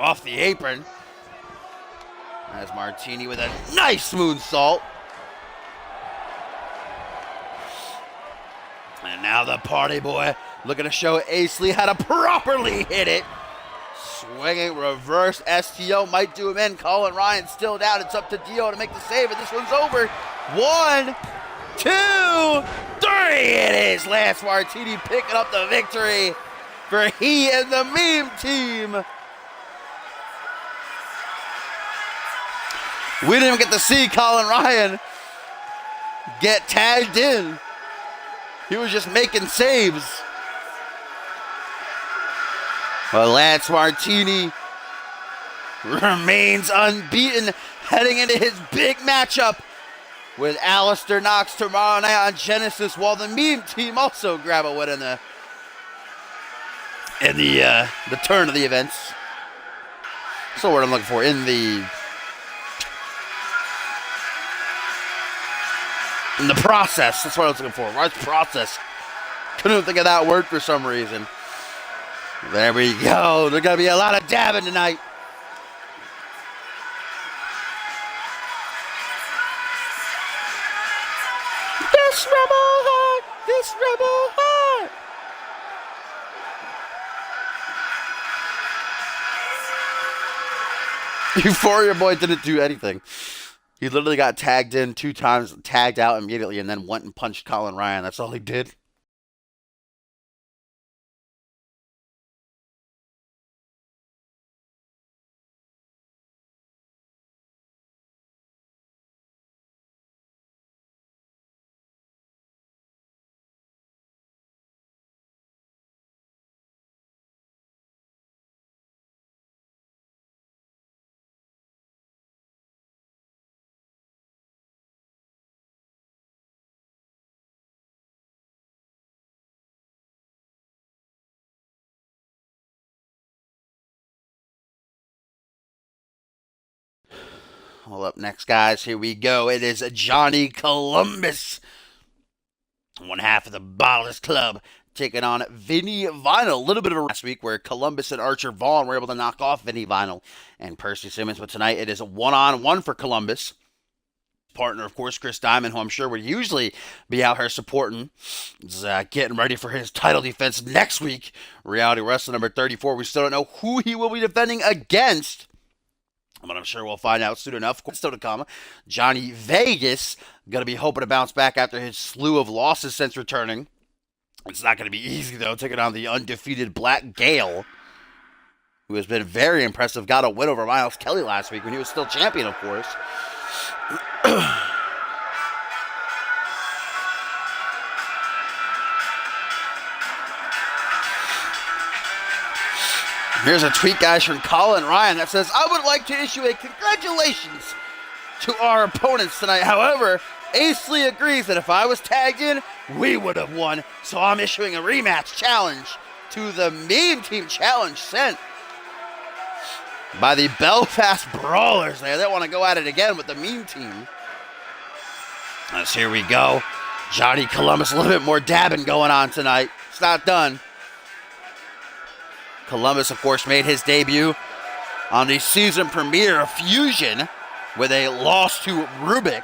off the apron. As Martini with a nice moonsault. And now the party boy looking to show Ace Lee how to properly hit it. Swinging reverse STO might do him in. Colin Ryan still down. It's up to Dio to make the save, and this one's over. 1, 2, 3. It is Lance Martini picking up the victory for he and the Meme Team. We didn't even get to see Colin Ryan get tagged in. He was just making saves. But Lance Martini remains unbeaten heading into his big matchup with Alistair Knox tomorrow night on Genesis, while the Meme Team also grab a win in the turn of the events. That's the word I'm looking for. In the process. That's what I was looking for. Right, process. Couldn't think of that word for some reason. There we go. There's going to be a lot of dabbing tonight. This rebel heart. This rebel heart. Euphoria Boy didn't do anything. He literally got tagged in 2 times, tagged out immediately, and then went and punched Colin Ryan. That's all he did. Well, up next, guys, here we go. It is Johnny Columbus, one half of the Ballers Club, taking on Vinny Vinyl. A little bit of a last week where Columbus and Archer Vaughn were able to knock off Vinny Vinyl and Percy Simmons, but tonight it is a one-on-one for Columbus. Partner, of course, Chris Diamond, who I'm sure would usually be out here supporting, is getting ready for his title defense next week. Reality Wrestling number 34. We still don't know who he will be defending against, but I'm sure we'll find out soon enough. Still to come, Johnny Vegas going to be hoping to bounce back after his slew of losses since returning. It's not going to be easy, though, taking on the undefeated Black Gale, who has been very impressive. Got a win over Miles Kelly last week when he was still champion, of course. Here's a tweet, guys, from Colin Ryan that says, I would like to issue a congratulations to our opponents tonight. However, Ace Lee agrees that if I was tagged in, we would have won. So I'm issuing a rematch challenge to the Meme Team challenge sent by the Belfast Brawlers there. They want to go at it again with the Meme Team. As here we go. Johnny Columbus, a little bit more dabbing going on tonight. It's not done. Columbus, of course, made his debut on the season premiere of Fusion with a loss to Rubik.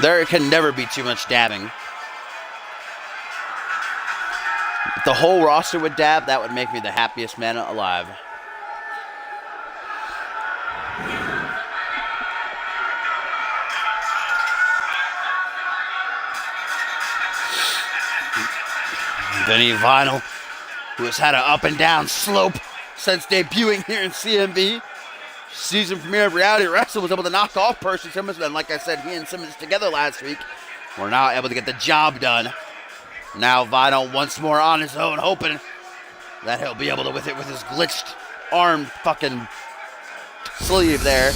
There can never be too much dabbing. If the whole roster would dab, that would make me the happiest man alive. Vinny Vinyl, who has had an up and down slope since debuting here in CMV. Season premiere of Reality Wrestling, was able to knock off Percy Simmons, and like I said, he and Simmons together last week were now able to get the job done. Now Vinyl once more on his own, hoping that he'll be able to with his glitched arm fucking sleeve there.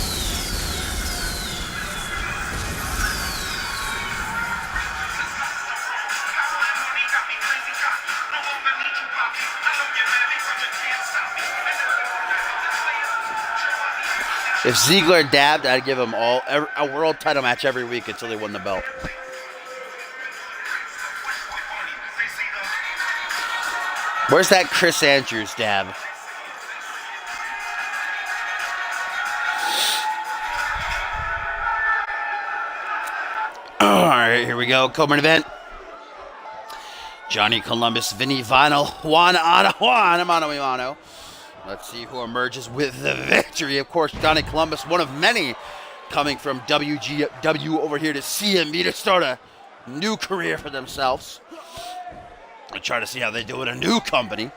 If Ziggler dabbed, I'd give him a world title match every week until he won the belt. Where's that Chris Andrews dab? Alright, here we go. Co-main event. Johnny Columbus, Vinny Vinyl, Juan a mano y mano. Let's see who emerges with the victory. Of course, Johnny Columbus, one of many coming from WGW over here to CMV to start a new career for themselves. I try to see how they do in a new company.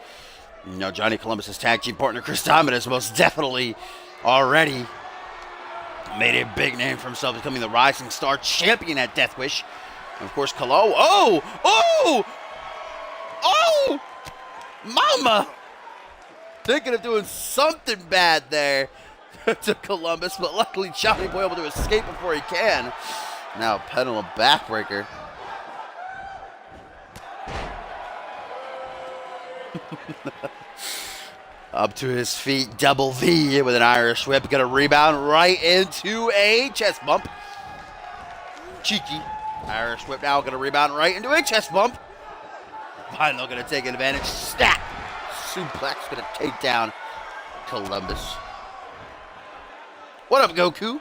You know, Johnny Columbus' tag team partner, Chris Diamond, has most definitely already made a big name for himself, becoming the Rising Star Champion at Deathwish. And of course, Mama! Thinking of doing something bad there to Columbus, but luckily Johnny Boy able to escape before he can. Now pedal a backbreaker. Up to his feet, double V with an Irish whip. Gonna rebound right into a chest bump. Cheeky. Irish whip now gonna rebound right into a chest bump. Vinyl gonna take advantage. Snap! Suplex gonna take down Columbus. What up, Goku?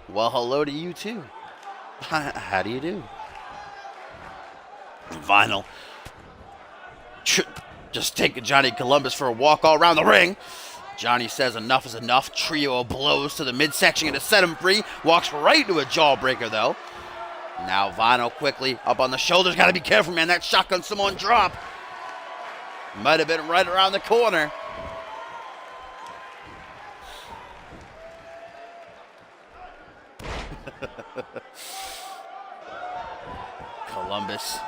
Well, hello to you too. How do you do? Vinyl just taking Johnny Columbus for a walk all around the ring. Johnny says enough is enough. Trio of blows to the midsection to set him free. Walks right into a jawbreaker though. Now Vinyl quickly up on the shoulders. Gotta be careful, man. That shotgun Samoan drop might have been right around the corner. Columbus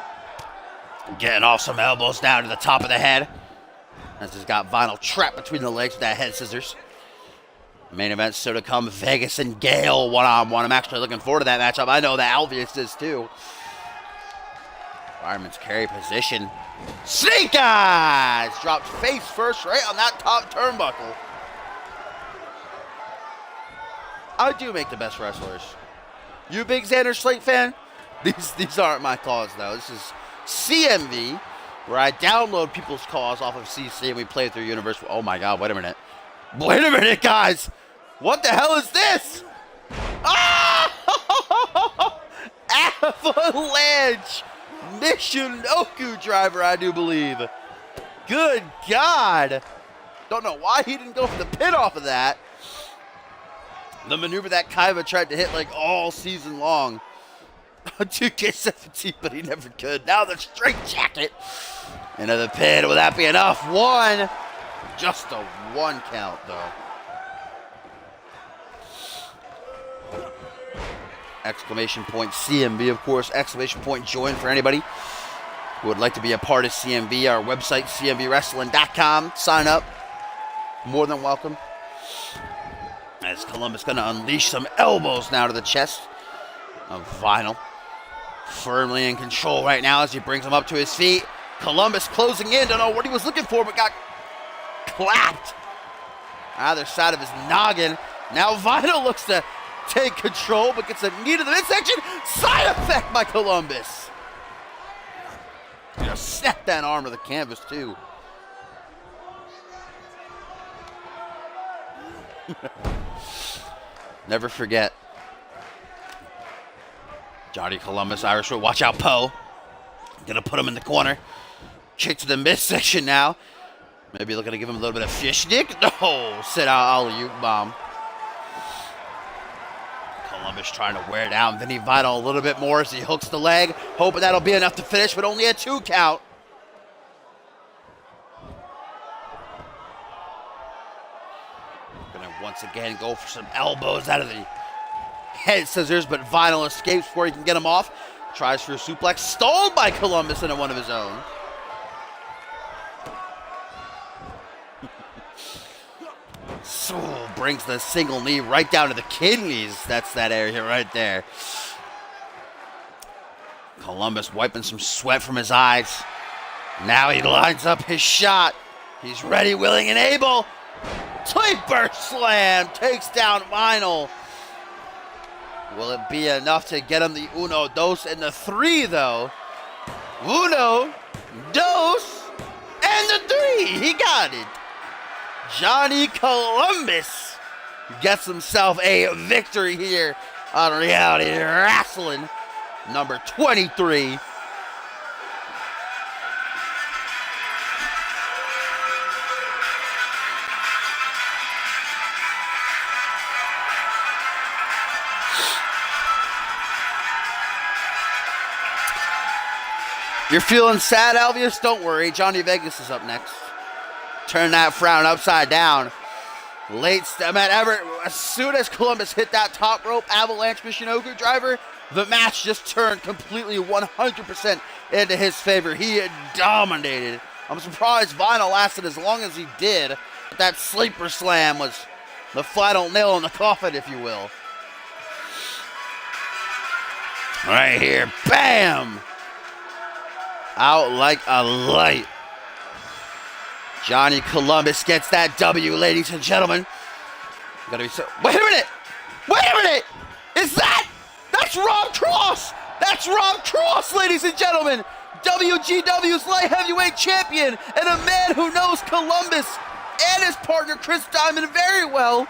getting off some elbows down to the top of the head. As he's got Vinyl trapped between the legs with that head scissors. Main event still to come. Vegas and Gale one-on-one. I'm actually looking forward to that matchup. I know that Alvius is too. Fireman's carry position. Snake Eyes! Dropped face first right on that top turnbuckle. I do make the best wrestlers. You a big Xander Slate fan? These aren't my calls though. This is CMV, where I download people's calls off of CC and we play through Universe. Oh my god, wait a minute. Wait a minute, guys. What the hell is this? Ah! Avalanche! Michinoku driver, I do believe. Good God. Don't know why he didn't go for the pin off of that. The maneuver that Kaiba tried to hit like all season long. 2K17, but he never could. Now the straight jacket. Into the pin. Will that be enough? One. Just a one count, though. Exclamation point CMV, of course. Exclamation point join for anybody who would like to be a part of CMV. Our website, cmvwrestling.com. Sign up. More than welcome. As Columbus going to unleash some elbows now to the chest of Vinyl. Firmly in control right now as he brings him up to his feet. Columbus closing in. Don't know what he was looking for, but got clapped. Either side of his noggin. Now Vinyl looks to take control, but gets a knee to the midsection. Side effect by Columbus. Gonna snap that arm to the canvas, too. Never forget. Johnny Columbus, Irish Whip. Watch out, Poe. Gonna put him in the corner. Kick to the midsection now. Maybe looking to give him a little bit of fish dick. No, sit out alley-oop bomb. Columbus trying to wear down Vinny Vinyl a little bit more as he hooks the leg. Hoping that'll be enough to finish, but only a 2 count. Gonna once again go for some elbows out of the head scissors, but Vinyl escapes before he can get him off. Tries for a suplex, stalled by Columbus into one of his own. So brings the single knee right down to the kidneys. That's that area right there. Columbus wiping some sweat from his eyes. Now he lines up his shot. He's ready, willing, and able. Sleeper slam takes down Vinyl. Will it be enough to get him the uno, dos, and the 3, though? Uno, dos, and the 3. He got it. Johnny Columbus gets himself a victory here on Reality Wrestling number 23. You're feeling sad, Alvius? Don't worry. Johnny Vegas is up next. Turn that frown upside down. As soon as Columbus hit that top rope avalanche Michinoku driver, the match just turned completely 100% into his favor. He had dominated. I'm surprised Vinyl lasted as long as he did. But that sleeper slam was the final nail in the coffin, if you will. Right here. Bam! Out like a light. Johnny Columbus gets that W, ladies and gentlemen. Gotta be so. Wait a minute! Wait a minute! That's Rob Cross! That's Rob Cross, ladies and gentlemen! WGW's light heavyweight champion and a man who knows Columbus and his partner Chris Diamond very well.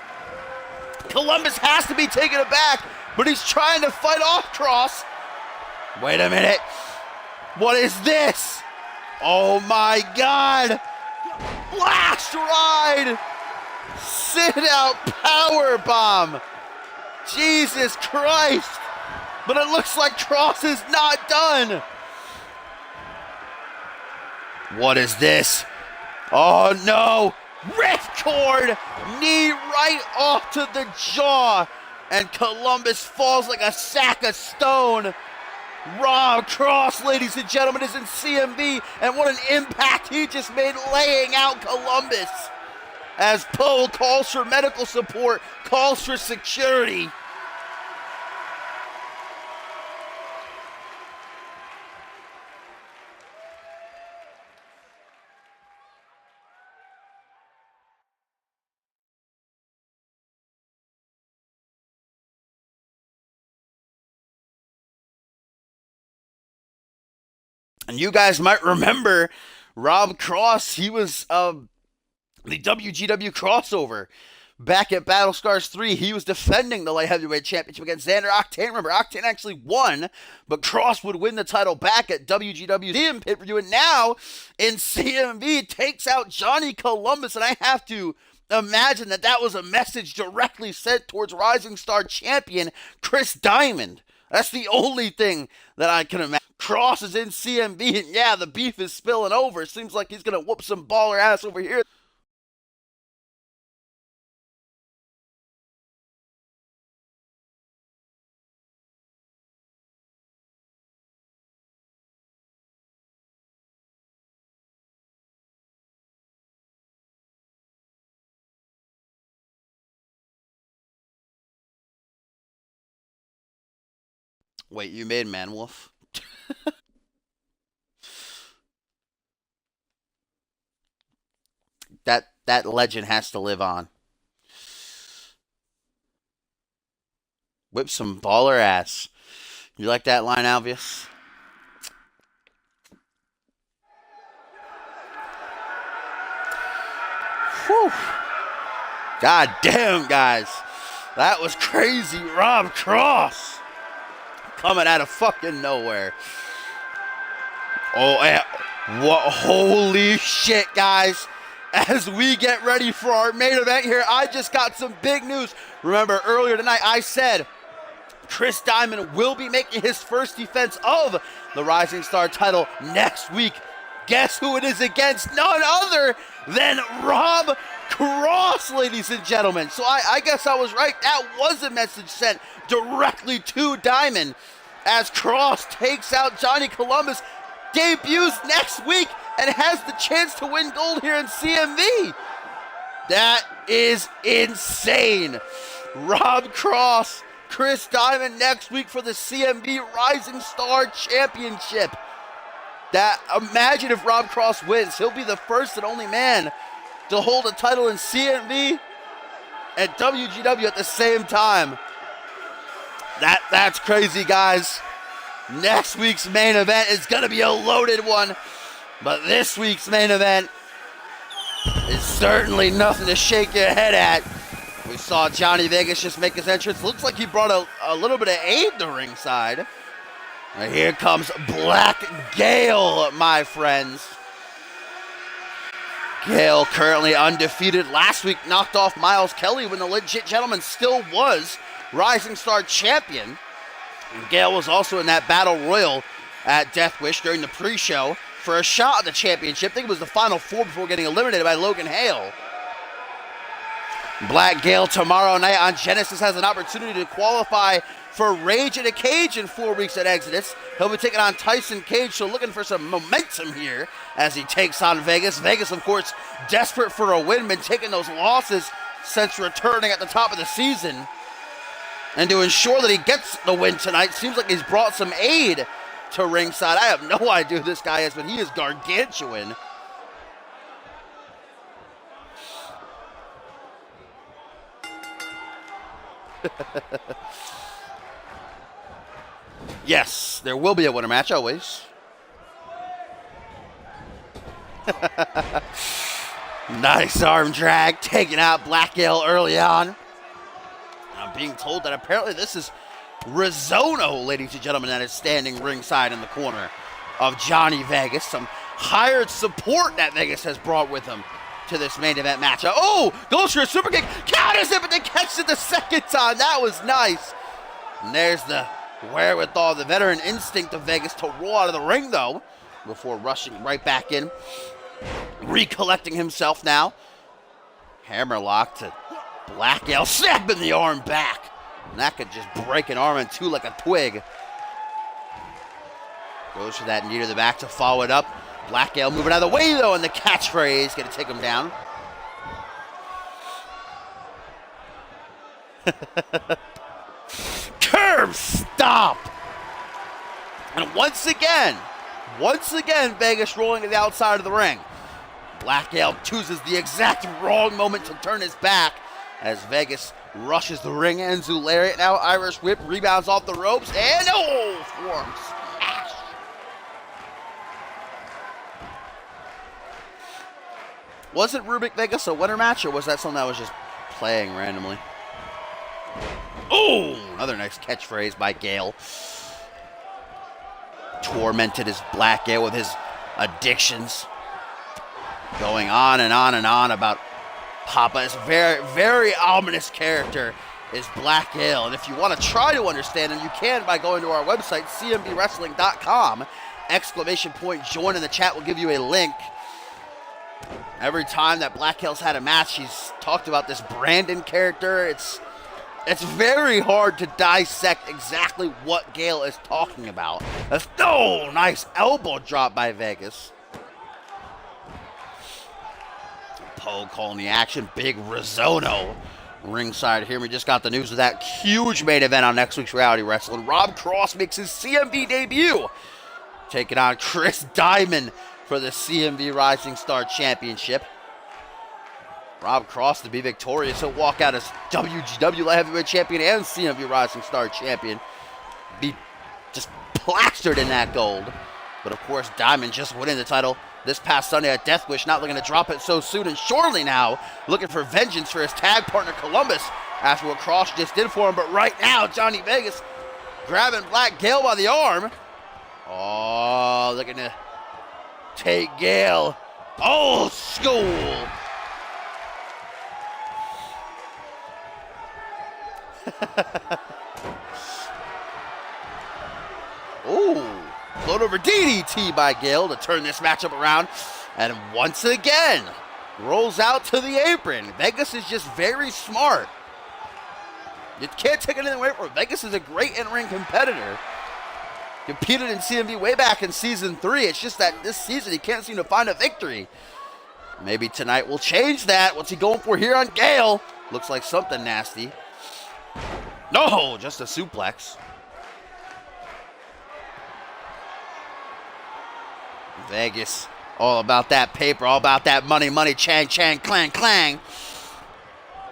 Columbus has to be taken aback, but he's trying to fight off Cross. Wait a minute. What is this? Oh my God! Blast ride! Sit out power bomb! Jesus Christ! But it looks like Cross is not done. What is this? Oh no! Ripcord! Knee right off to the jaw! And Columbus falls like a sack of stone. Rob Cross, ladies and gentlemen, is in CMV, and what an impact he just made laying out Columbus. As Poe calls for medical support, calls for security. And you guys might remember Rob Cross. He was the WGW crossover back at Battle Scars 3. He was defending the light heavyweight championship against Xander Octane. Remember, Octane actually won, but Cross would win the title back at WGW's pay-per-view. And now in CMV takes out Johnny Columbus. And I have to imagine that was a message directly sent towards Rising Star champion Chris Diamond. That's the only thing that I can imagine. Cross is in CMV, and yeah, the beef is spilling over. It seems like he's going to whoop some baller ass over here. Wait, you made Manwolf? That legend has to live on. Whip some baller ass. You like that line, Alvius? Whew. God damn, guys. That was crazy. Rob Cross coming out of fucking nowhere. Oh, what? Holy shit, guys. As we get ready for our main event here, I just got some big news. Remember, earlier tonight, I said Chris Diamond will be making his first defense of the Rising Star title next week. Guess who it is against? None other than Rob Cross, ladies and gentlemen. So I guess I was right. That was a message sent directly to Diamond as Cross takes out Johnny Columbus, debuts next week, and has the chance to win gold here in CMV. That is insane. Rob Cross, Chris Diamond next week for the CMV Rising Star Championship. Imagine if Rob Cross wins. He'll be the first and only man to hold a title in CMV and WGW at the same time. That's crazy, guys. Next week's main event is going to be a loaded one, but this week's main event is certainly nothing to shake your head at. We saw Johnny Vegas just make his entrance. Looks like he brought a little bit of aid to ringside. And here comes Black Gale, my friends. Gale currently undefeated. Last week knocked off Miles Kelly when the legit gentleman still was Rising Star champion. And Gale was also in that battle royal at Deathwish during the pre-show for a shot at the championship. I think it was the final four before getting eliminated by Logan Hale. Black Gale tomorrow night on Genesis has an opportunity to qualify for Rage in a Cage in 4 weeks at Exodus. He'll be taking on Tyson Cage, so looking for some momentum here as he takes on Vegas. Vegas, of course, desperate for a win, been taking those losses since returning at the top of the season. And to ensure that he gets the win tonight, seems like he's brought some aid to ringside. I have no idea who this guy is, but he is gargantuan. Yes, there will be a winner match, always. Nice arm drag, taking out Black Gale early on. I'm being told that apparently this is Rizzono, ladies and gentlemen, that is standing ringside in the corner of Johnny Vegas. Some hired support that Vegas has brought with him to this main event matchup. Oh, goes for a super kick, counters it, but they catch it the second time. That was nice. And there's the wherewithal, the veteran instinct of Vegas to roll out of the ring, though, before rushing right back in. Recollecting himself now. Hammerlock to Black Gale, snapping the arm back. And that could just break an arm in two like a twig. Goes for that knee to the back to follow it up. Black Gale moving out of the way, though, and the catchphrase going to take him down. Curb stop! And once again, Vegas rolling to the outside of the ring. Black Gale chooses the exact wrong moment to turn his back as Vegas rushes the ring. Enzu lariat, now Irish whip, rebounds off the ropes, and forearm smash. Wasn't Rubik Vegas a winner match, or was that something that was just playing randomly? Oh, another nice catchphrase by Gale. Tormented as Black Gale with his addictions. Going on and on and on about Papa. This very, very ominous character is Black Gale. And if you want to try to understand him, you can by going to our website, cmvwrestling.com. !join in the chat will give you a link. Every time that Black Gale's had a match, he's talked about this Brandon character. It's very hard to dissect exactly what Gale is talking about. Nice elbow drop by Vegas. Poe calling the action. Big Rizzono Ringside here, we just got the news of that huge main event on next week's Reality Wrestling. Rob Cross makes his CMV debut, taking on Chris Diamond for the CMV Rising Star Championship. Rob Cross to be victorious. He'll walk out as WGW Light Heavyweight Champion and CMV Rising Star Champion. Be just plastered in that gold. But of course, Diamond just winning the title this past Sunday at Deathwish, not looking to drop it so soon, and surely now looking for vengeance for his tag partner Columbus after what Cross just did for him. But right now, Johnny Vegas grabbing Black Gale by the arm. Oh, looking to take Gale old school. Ooh. Float over DDT by Gale to turn this matchup around. And once again, rolls out to the apron. Vegas is just very smart. You can't take anything away from him. Vegas is a great in-ring competitor. Competed in CMV way back in Season 3. It's just that this season he can't seem to find a victory. Maybe tonight will change that. What's he going for here on Gale? Looks like something nasty. No, just a suplex. Vegas, all about that paper, all about that money, money, chang, chang, clang, clang.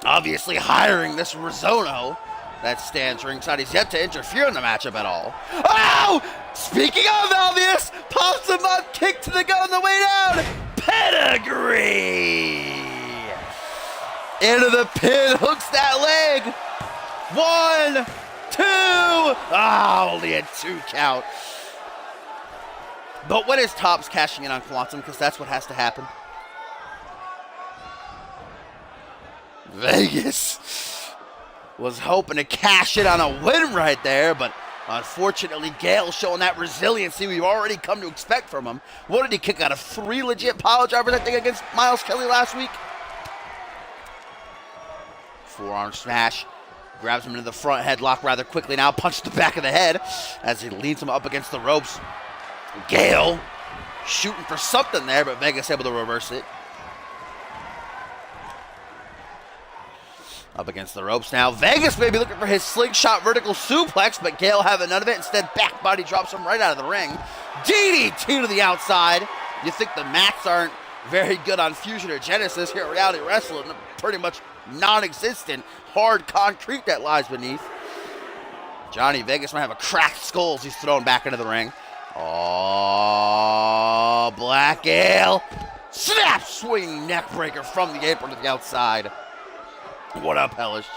Obviously hiring this Rizzono that stands ringside. He's yet to interfere in the matchup at all. Oh! Speaking of obvious, pops him up, kick to the gut on the way down. Pedigree! Into the pin, hooks that leg. 1, 2. Ah, only a 2 count. But when is Tops cashing in on Quantum? Because that's what has to happen. Vegas was hoping to cash in on a win right there, but unfortunately, Gale showing that resiliency we've already come to expect from him. What did he kick out of 3 legit pile drivers, I think, against Miles Kelly last week? Forearm smash. Grabs him into the front headlock rather quickly now. Punches the back of the head as he leans him up against the ropes. Gale shooting for something there, but Vegas able to reverse it. Up against the ropes now. Vegas may be looking for his slingshot vertical suplex, but Gale having none of it. Instead, back body drops him right out of the ring. DDT to the outside. You think the mats aren't very good on Fusion or Genesis here at Reality Wrestling. Pretty much non-existent hard concrete that lies beneath. Johnny Vegas might have a cracked skull as he's thrown back into the ring. Oh, Black Gale. Snap swinging neck breaker from the apron to the outside. What up, Hellish?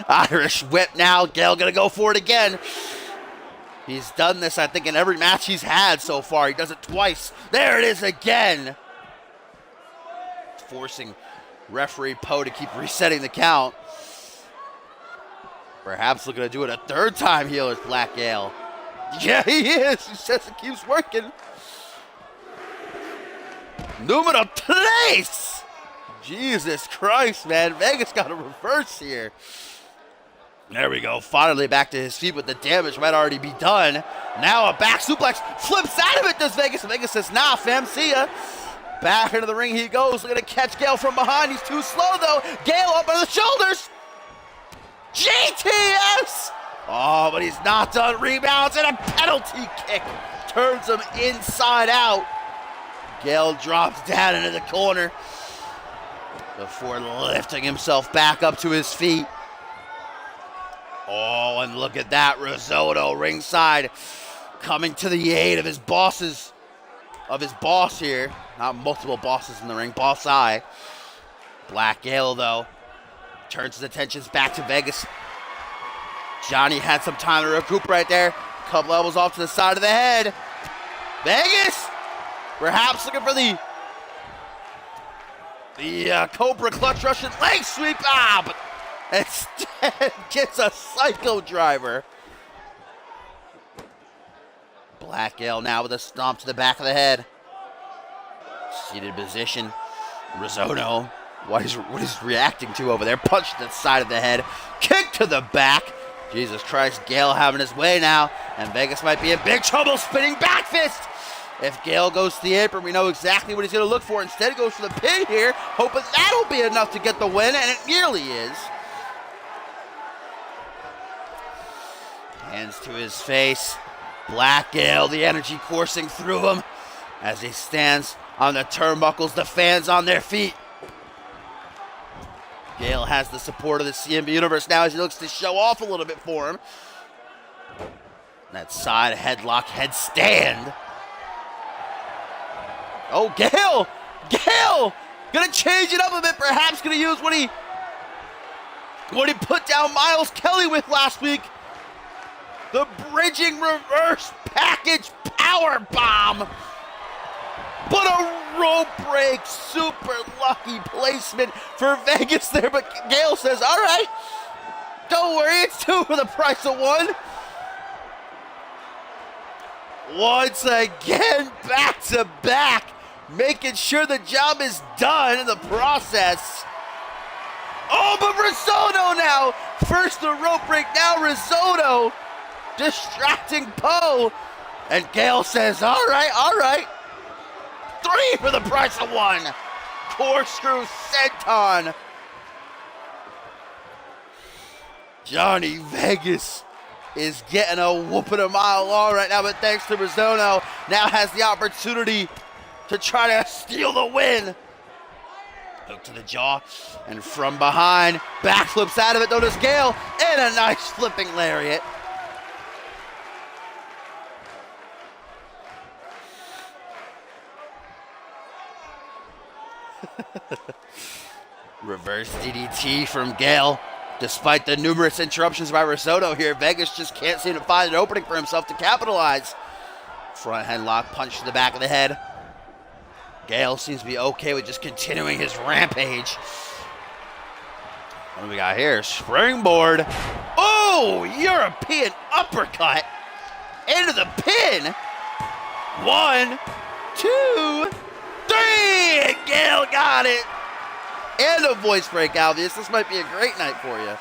Irish whip now. Gale gonna go for it again. He's done this, I think, in every match he's had so far. He does it twice. There it is again. Forcing referee Poe to keep resetting the count. Perhaps looking to do it a 3rd time here with Black Gale. Yeah, he is. He says it keeps working. Numero tres. Jesus Christ, man. Vegas got a reverse here. There we go. Finally back to his feet, but the damage might already be done. Now a back suplex. Flips out of it, does Vegas. Vegas says, nah, fam, see ya. Back into the ring he goes. Looking to catch Gale from behind. He's too slow, though. Gale up on the shoulders. GTS! Oh, but he's not done. Rebounds and a penalty kick. Turns him inside out. Gale drops down into the corner before lifting himself back up to his feet. Oh, and look at that. Risotto ringside coming to the aid of his bosses. Of his boss here. Not multiple bosses in the ring. Boss I. Black Gale, though, turns his attentions back to Vegas. Johnny had some time to recoup right there. Couple elbows off to the side of the head. Vegas, perhaps looking for the Cobra clutch Russian leg sweep. Ah, but instead gets a psycho driver. Black Gale now with a stomp to the back of the head. Seated position. Risotto. What he's reacting to over there. Punch to the side of the head. Kick to the back. Jesus Christ, Gale having his way now. And Vegas might be in big trouble. Spinning back fist. If Gale goes to the apron, we know exactly what he's going to look for. Instead, he goes for the pin here, hoping that'll be enough to get the win, and it nearly is. Hands to his face. Black Gale, the energy coursing through him as he stands on the turnbuckles, the fans on their feet. Gale has the support of the CMV Universe now as he looks to show off a little bit for him. That side headlock, headstand. Oh, Gale! Gale! Gonna change it up a bit, perhaps gonna use what he put down Miles Kelly with last week. The bridging reverse package power bomb. But a rope break, super lucky placement for Vegas there. But Gale says, all right, don't worry, it's 2 for the price of 1. Once again, back to back, making sure the job is done in the process. Oh, but Risotto now. First the rope break, now Risotto distracting Poe. And Gale says, all right. 3 for the price of 1. Corkscrew senton. Johnny Vegas is getting a whooping a mile long right now, but thanks to Risotto, now has the opportunity to try to steal the win. Hook to the jaw, and from behind, backflips out of it, though does Gale, and a nice flipping lariat. Reverse DDT from Gale. Despite the numerous interruptions by Risotto here, Vegas just can't seem to find an opening for himself to capitalize. Front headlock punch to the back of the head. Gale seems to be okay with just continuing his rampage. What do we got here? Springboard. Oh, European uppercut into the pin. 1, 2, 3. And Gale got it. And a voice break, Alvius. This might be a great night for you.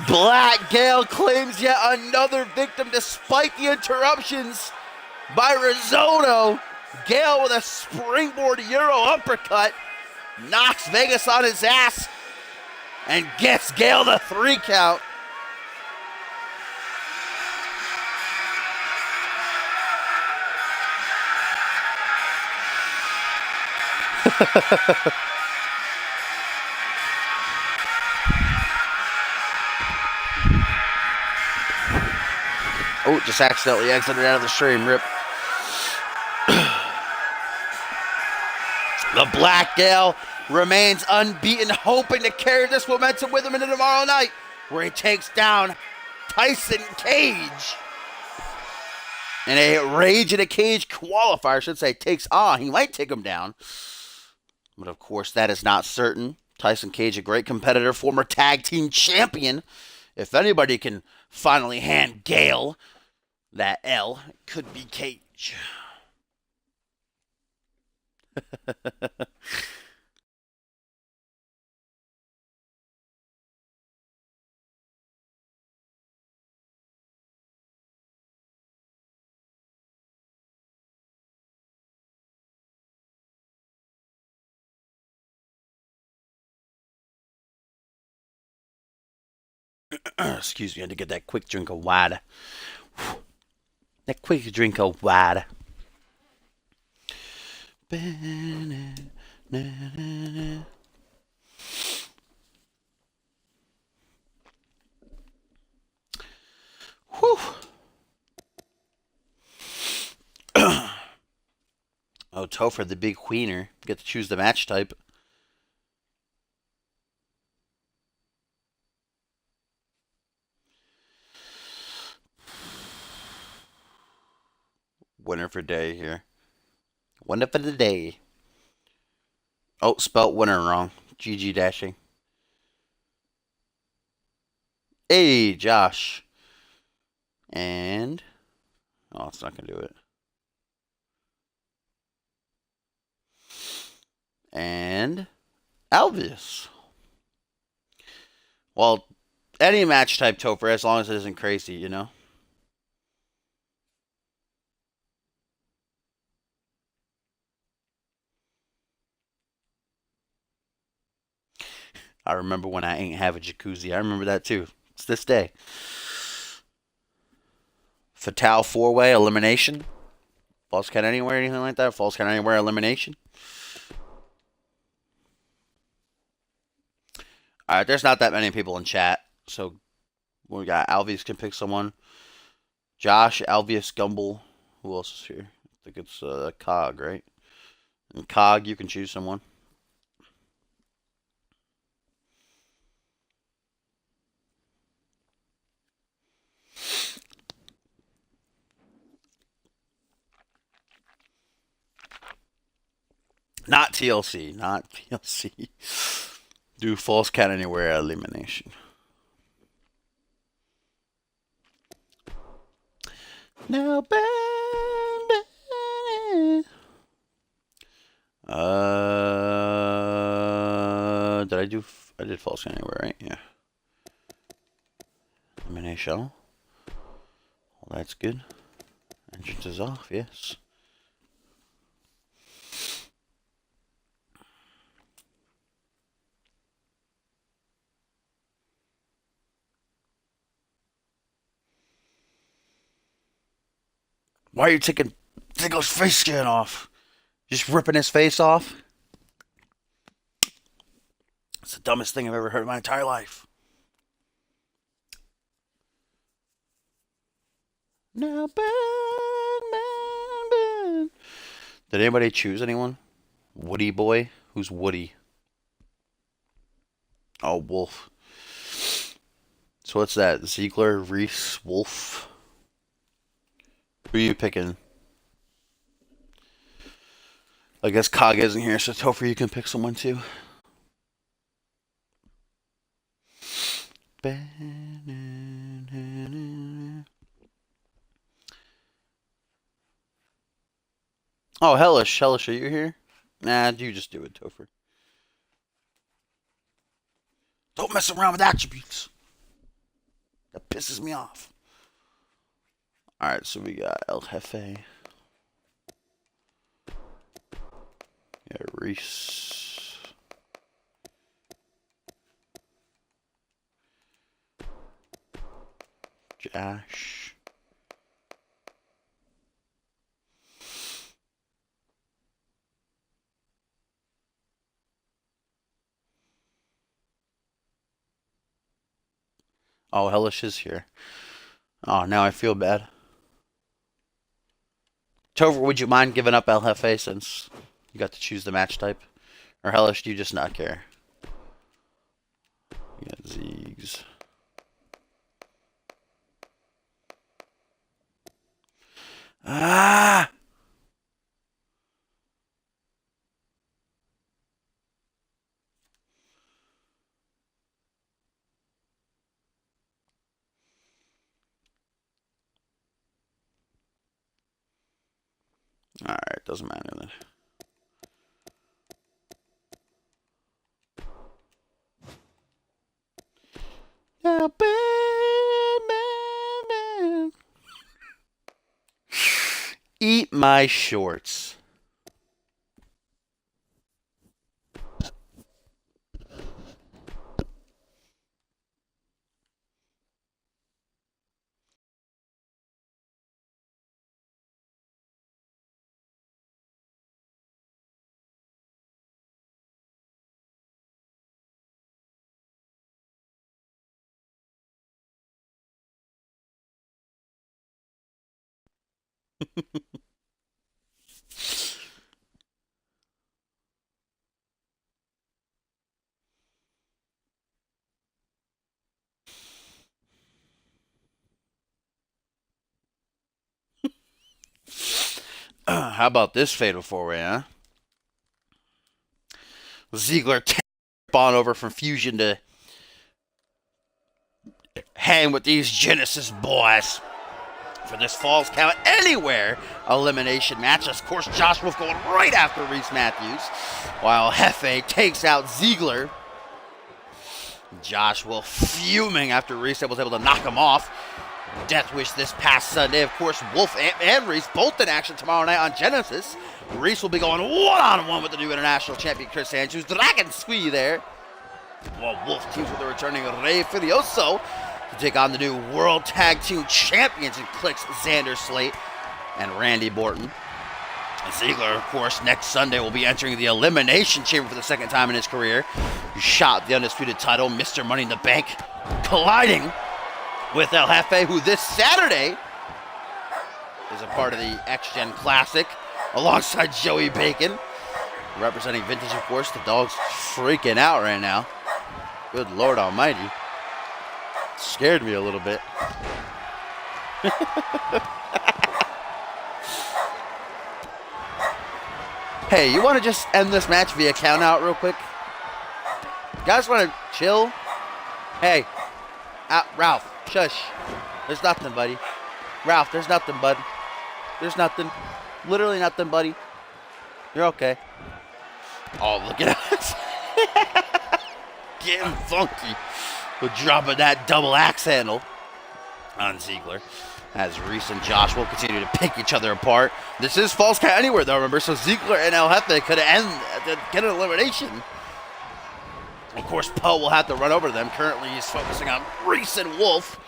Black Gale claims yet another victim despite the interruptions by Risotto. Gale with a springboard Euro uppercut knocks Vegas on his ass and gets Gale the 3 count. Oh, just accidentally exited out of the stream. Rip. The Black Gale remains unbeaten, hoping to carry this momentum with him into tomorrow night, where he takes down Tyson Cage. In a Rage in a Cage qualifier, I should say, takes on. He might take him down. But of course, that is not certain. Tyson Cage, a great competitor, former tag team champion. If anybody can finally hand Gale that L, it could be Cage. Excuse me, I had to get that quick drink of water. That quick drink of water. Whew. Oh, Topher, the big queener. Get to choose the match type. Winner for day here. Winner for the day. Oh, spelt winner wrong. GG dashing. Hey, Josh. And... oh, it's not going to do it. And... Alvis. Well, any match type Topher, as long as it isn't crazy, you know? I remember when I ain't have a jacuzzi. I remember that too. It's this day. Fatal 4-way elimination. False count anywhere, anything like that? False count anywhere elimination. Alright, there's not that many people in chat. So we got Alvius can pick someone. Josh, Alvius, Gumble. Who else is here? I think it's Cog, right? And Cog, you can choose someone. Not TLC. Not TLC. Do false count anywhere elimination. Now, did I do? I did false count anywhere, right? Yeah. Elimination. Well, that's good. Entrance is off. Yes. Why are you taking Ziggler's face skin off? Just ripping his face off? It's the dumbest thing I've ever heard in my entire life. Now, burn. Did anybody choose anyone? Woody boy? Who's Woody? Oh, Wolf. So what's that? Ziggler, Reis, Wolf? Who are you picking? I guess Cog isn't here, so Topher, you can pick someone too. Oh, Hellish. Hellish, are you here? Nah, you just do it, Topher. Don't mess around with attributes. That pisses me off. Alright, so we got El Jefe. Yeah, Reis. Josh. Oh, Hellish is here. Oh, now I feel bad. Topher, would you mind giving up El Jefe since you got to choose the match type? Or Hellish, do you just not care? Yeah, Ziggs. Ah! Alright, doesn't matter then. Now, man. Eat my shorts. How about this fatal four-way, huh? Ziggler on over from Fusion to hang with these Genesis boys for this Falls Count Anywhere elimination match. Of course, Josh Wolf going right after Reis Matthews, while Jefe takes out Ziggler. Josh Wolf fuming after Reis was able to knock him off. Deathwish this past Sunday. Of course, Wolf and Reis both in action tomorrow night on Genesis. Reis will be going one-on-one with the new international champion, Chris Andrews. Dragon squee there. While Wolf teams with the returning Rey Furioso to take on the new World Tag Team Champions in Click's Xander Slate and Randy Borton. Ziggler, of course, next Sunday will be entering the Elimination Chamber for the second time in his career. He shot the undisputed title, Mr. Money in the Bank, colliding with El Jefe, who this Saturday is a part of the X-Gen Classic, alongside Joey Bacon. Representing Vintage, of course. The dog's freaking out right now. Good Lord Almighty. Scared me a little bit. Hey, you want to just end this match via count out real quick? You guys want to chill? Hey, Ralph, shush. There's nothing, buddy. Ralph, there's nothing, bud. There's nothing. Literally nothing, buddy. You're okay. Oh, look at us. Getting funky with dropping that double axe handle on Ziggler. As Reis and Josh will continue to pick each other apart. This is Falls Count Anywhere, though, remember? So Ziggler and El Jefe could get an elimination. Of course, Poe will have to run over to them. Currently, he's focusing on Reis and Wolf.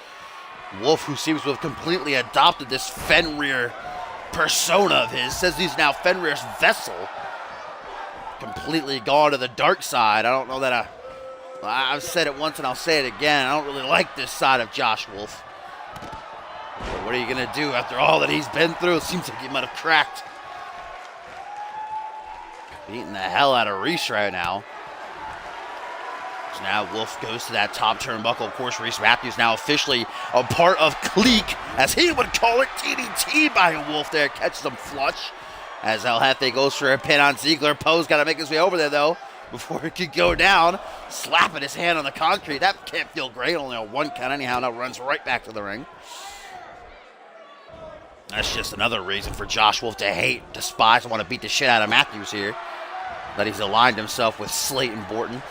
Wolf, who seems to have completely adopted this Fenrir persona of his, says he's now Fenrir's vessel. Completely gone to the dark side. I don't know that I've said it once and I'll say it again. I don't really like this side of Josh Wolf. But what are you going to do after all that he's been through? It seems like he might have cracked. Beating the hell out of Reis right now. So now Wolf goes to that top turnbuckle. Of course, Reis Matthews now officially a part of Clique, as he would call it, DDT by Wolf there. Catches him flush. As El Jefe goes for a pin on Ziggler. Poe's got to make his way over there, though, before it could go down. Slapping his hand on the concrete. That can't feel great. Only a 1 count anyhow. Now runs right back to the ring. That's just another reason for Josh Wolf to hate, despise, and want to beat the shit out of Matthews here. That he's aligned himself with Slate and Borton.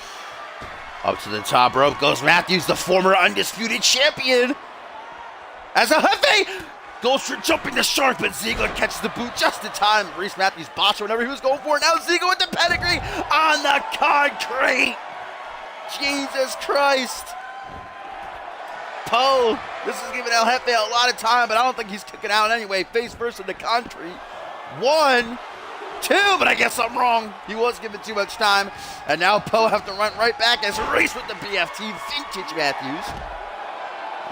Up to the top rope goes Matthews, the former undisputed champion. As El Jefe goes for jumping the shark, but Ziggler catches the boot just in time. Reis Matthews botched whenever he was going for it. Now Ziggler with the pedigree on the concrete. Jesus Christ. Poe, this is giving El Jefe a lot of time, but I don't think he's kicking out anyway. Face first in the concrete. 1, 2, but I guess I'm wrong. He was given too much time. And now Poe have to run right back as Reis with the BFT, Vintage Matthews.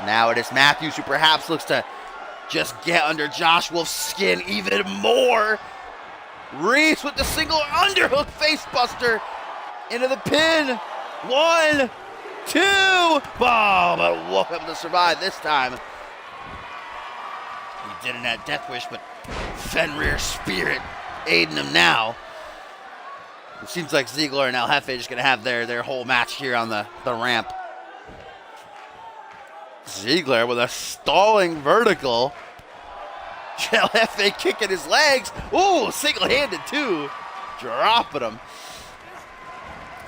Now it is Matthews who perhaps looks to just get under Josh Wolf's skin even more. Reis with the single underhook facebuster into the pin. 1, 2. Oh, but Wolf able to survive this time. He did in that Deathwish, but Fenrir spirit aiding him now. It seems like Ziggler and El Jefe are just going to have their whole match here on the ramp. Ziggler with a stalling vertical. El Jefe kicking his legs. Ooh, single-handed too. Dropping him.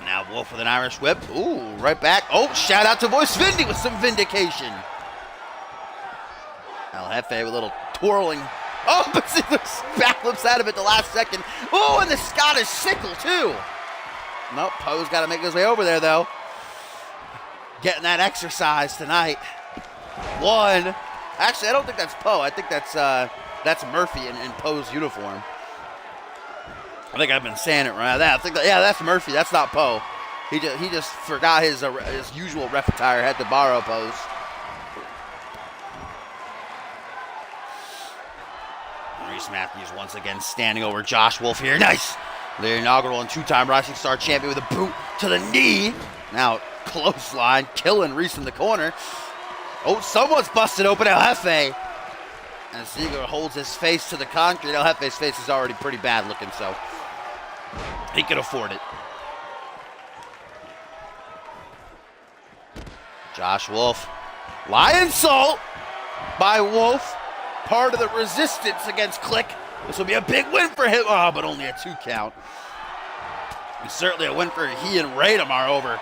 Now Wolf with an Irish whip. Ooh, right back. Oh, shout out to Voice Vinny with some vindication. El Jefe with a little twirling. Oh, but Ziggler backflips out of it the last second. Oh, and the Scottish sickle too. Nope, Poe's got to make his way over there though. Getting that exercise tonight. 1. Actually, I don't think that's Poe. I think that's Murphy in Poe's uniform. I think I've been saying it right. Yeah, that's Murphy. That's not Poe. He just forgot his usual ref attire. Had to borrow Poe's. Reis Matthews once again standing over Josh Wolf here. Nice. The inaugural and 2-time Rising Star champion with a boot to the knee. Now clothesline, killing Reis in the corner. Oh, someone's busted open El Jefe. And Ziggler holds his face to the concrete. El Jefe's face is already pretty bad looking, so he can afford it. Josh Wolf. Lion Salt by Wolf. Part of the resistance against Click. This will be a big win for him. Oh, but only a 2 count. And certainly a win for he and Rey tomorrow over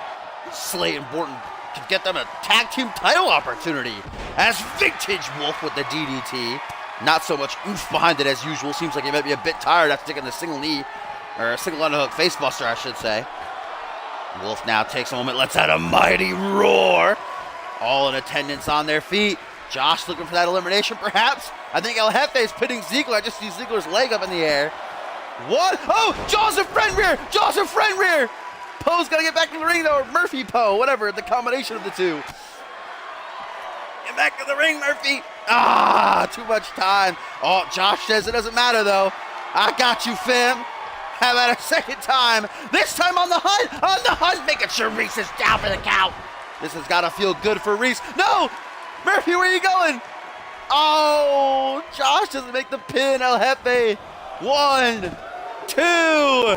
Slate and Borton. Could get them a tag team title opportunity. As Vintage Wolf with the DDT. Not so much oof behind it as usual. Seems like he might be a bit tired after taking the single knee. Or a single underhook facebuster, I should say. Wolf now takes a moment, lets out a mighty roar. All in attendance on their feet. Josh looking for that elimination, perhaps. I think El Jefe is pinning Ziegler. I just see Ziegler's leg up in the air. What? Oh, jaws of front rear! Jaws of front rear! Poe's got to get back to the ring, though, or Murphy Poe, whatever, the combination of the two. Get back to the ring, Murphy. Ah, too much time. Oh, Josh says it doesn't matter, though. I got you, fam. How about a second time? This time on the hunt, making sure Reis is down for the count. This has got to feel good for Reis. No! Murphy, where are you going? Oh, Josh doesn't make the pin. El Jefe. 1, 2,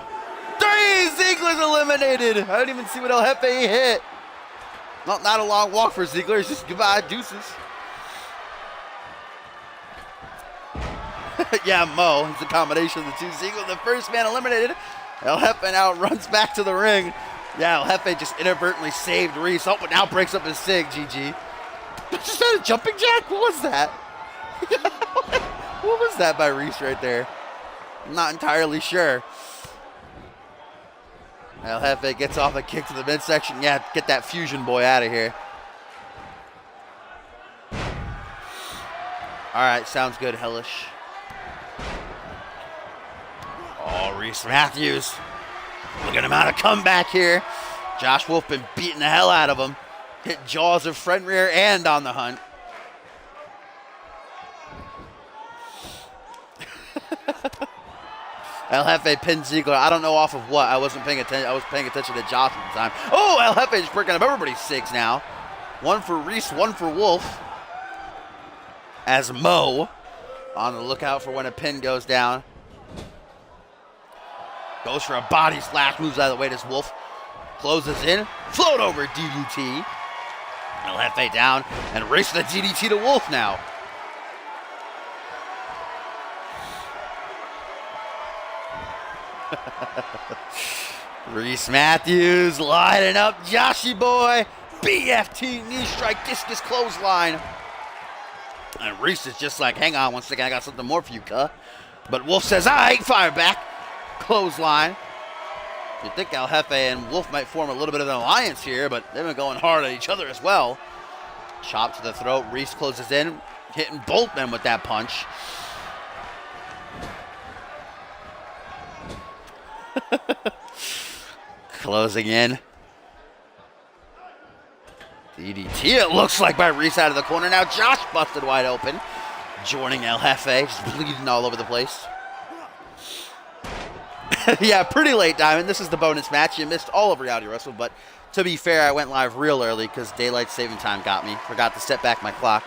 3. Ziegler's eliminated. I didn't even see what El Jefe hit. Not a long walk for Ziegler. It's just goodbye, deuces. Yeah, Mo. It's a combination of the two. Ziegler, the first man eliminated. El Jefe now runs back to the ring. Yeah, El Jefe just inadvertently saved Reis. Oh, but now breaks up his sig. GG. Just a jumping jack? What was that? What was that by Reis right there? I'm not entirely sure. El Jefe gets off a kick to the midsection. Yeah, get that fusion boy out of here. All right, sounds good, Hellish. Oh, Reis Matthews. Look at him out of comeback here. Josh Wolf been beating the hell out of him. Hit jaws of front rear and on the hunt. El Jefe pinned Ziegler. I don't know off of what. I wasn't paying attention. I was paying attention to Josh at the time. Oh, El Jefe is breaking up everybody's sigs now. 1 for Reis, 1 for Wolf. As Mo on the lookout for when a pin goes down. Goes for a body slash, moves out of the way. This Wolf closes in. Float over DDT. El Jefe down and Reis the DDT to Wolf now. Reis Matthews lining up Joshy boy. BFT knee strike discus clothesline. And Reis is just like, hang on one second, I got something more for you, cuh. But Wolf says, all right, fire back. Clothesline. You think El Jefe and Wolf might form a little bit of an alliance here, but they've been going hard at each other as well. Chop to the throat. Reis closes in, hitting both men with that punch. Closing in. DDT, it looks like, by Reis out of the corner. Now Josh busted wide open. Joining El Jefe, just bleeding all over the place. Yeah, pretty late, Diamond. This is the bonus match. You missed all of Reality Wrestle, but to be fair, I went live real early because daylight saving time got me. Forgot to set back my clock.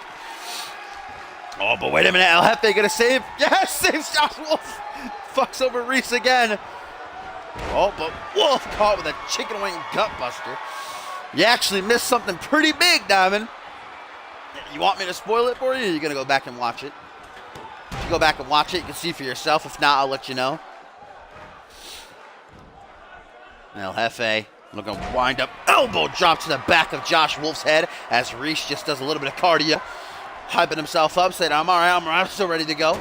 Oh, but wait a minute. El Jefe gonna save. Yes, saves Josh Wolf. Fucks over Reis again. Oh, but Wolf caught with a chicken wing gut buster. You actually missed something pretty big, Diamond. You want me to spoil it for you, or are you going to go back and watch it? If you go back and watch it, you can see for yourself. If not, I'll let you know. El Jefe looking to wind up. Elbow drop to the back of Josh Wolf's head as Reis just does a little bit of cardio. Hyping himself up, saying, I'm all right, I'm still ready to go.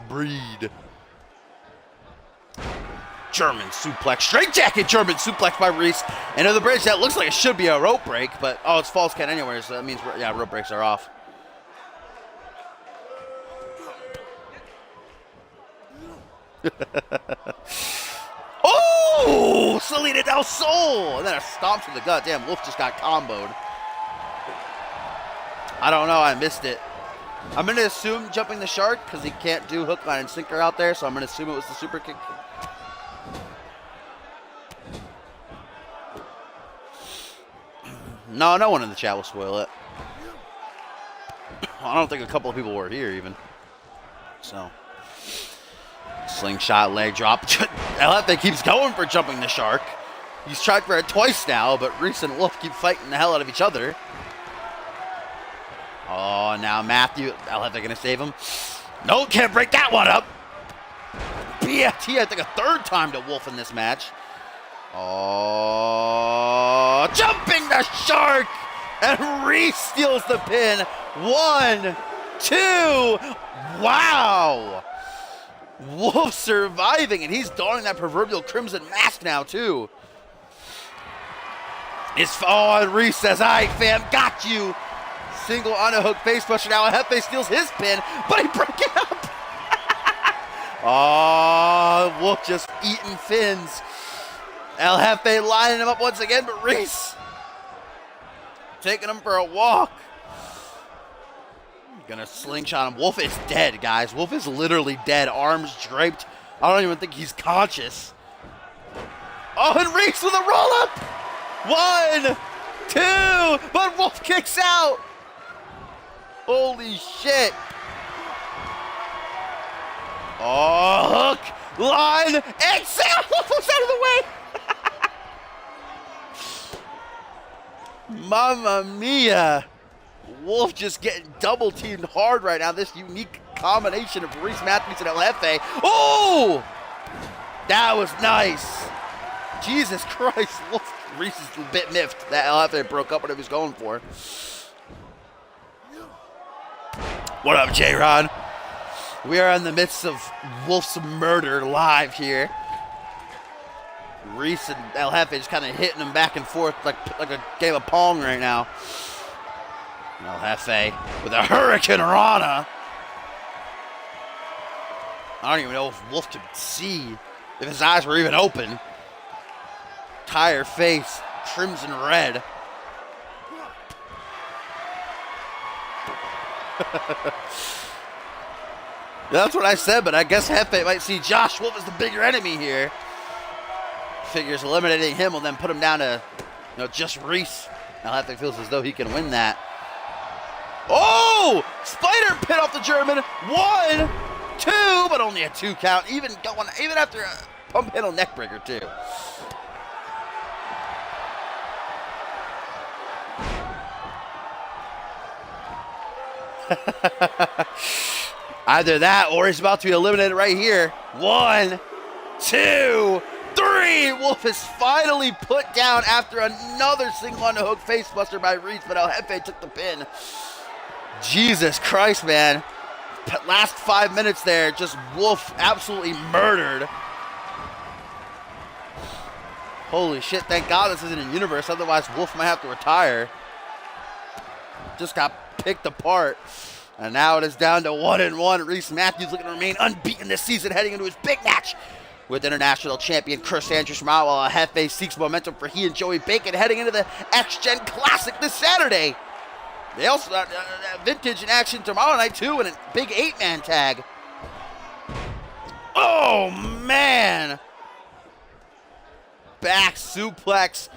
Breed. German suplex. Straight jacket German suplex by Reis. Into the bridge. That looks like it should be a rope break, but oh, it's false count anywhere, so that means, yeah, rope breaks are off. Oh! Salida del Sol! And then a stomp to the gut. Damn, Wolf just got comboed. I don't know. I missed it. I'm going to assume jumping the shark because he can't do hook, line, and sinker out there, so I'm going to assume it was the super kick. No, no one in the chat will spoil it. I don't think a couple of people were here even. So, slingshot leg drop. El Jefe keeps going for jumping the shark. He's tried for it twice now, but Reis and Wolf keep fighting the hell out of each other. Oh, now Matthew. El Jefe going to save him. No, can't break that one up. BFT, I think a third time to Wolf in this match. Oh, jumping the shark. And Reis steals the pin. 1, 2. Wow. Wolf surviving, and he's donning that proverbial crimson mask now, too. And Reis says, all right, fam, got you. Single on a hook face buster. Now Jefe steals his pin, but he broke it up. Oh, Wolf just eating fins. El Jefe lining him up once again, but Reis taking him for a walk. Gonna slingshot him. Wolf is dead, guys. Wolf is literally dead. Arms draped. I don't even think he's conscious. Oh, and Reis with a roll-up. 1, 2, but Wolf kicks out. Holy shit. Oh, hook, line, and Sam Wolf was out of the way. Mamma mia. Wolf just getting double teamed hard right now. This unique combination of Reis Matthews and El Jefe. Oh! That was nice. Jesus Christ. Reis is a bit miffed that El Jefe broke up what he was going for. What up, J-Ron? We are in the midst of Wolf's murder live here. Reis and El Jefe just kind of hitting them back and forth like a game of Pong right now. El Jefe with a Hurricane Rana. I don't even know if Wolf could see, if his eyes were even open. Entire face, crimson red. That's what I said, but I guess Jefe might see Josh Wolf as the bigger enemy here. Figures eliminating him will then put him down to, just Reis. El Jefe feels as though he can win that. Oh! Spider pin off the German. 1, 2, but only a 2 count. Even after a pump handle neckbreaker too. Either that or he's about to be eliminated right here. 1, 2, 3. Wolf is finally put down after another single on the hook facebuster by Reis, but El Jefe took the pin. Jesus Christ, man. Last 5 minutes there, just Wolf absolutely murdered. Holy shit, thank God this isn't in Universe, otherwise Wolf might have to retire. Just got picked apart. And now it is down to 1-1. Reis Matthews looking to remain unbeaten this season, heading into his big match with international champion Chris Andrews Mao, while Jefe seeks momentum for he and Joey Bacon heading into the X-Gen Classic this Saturday. They also got Vintage in action tomorrow night, too, in a big 8-man tag. Oh, man. Back suplex.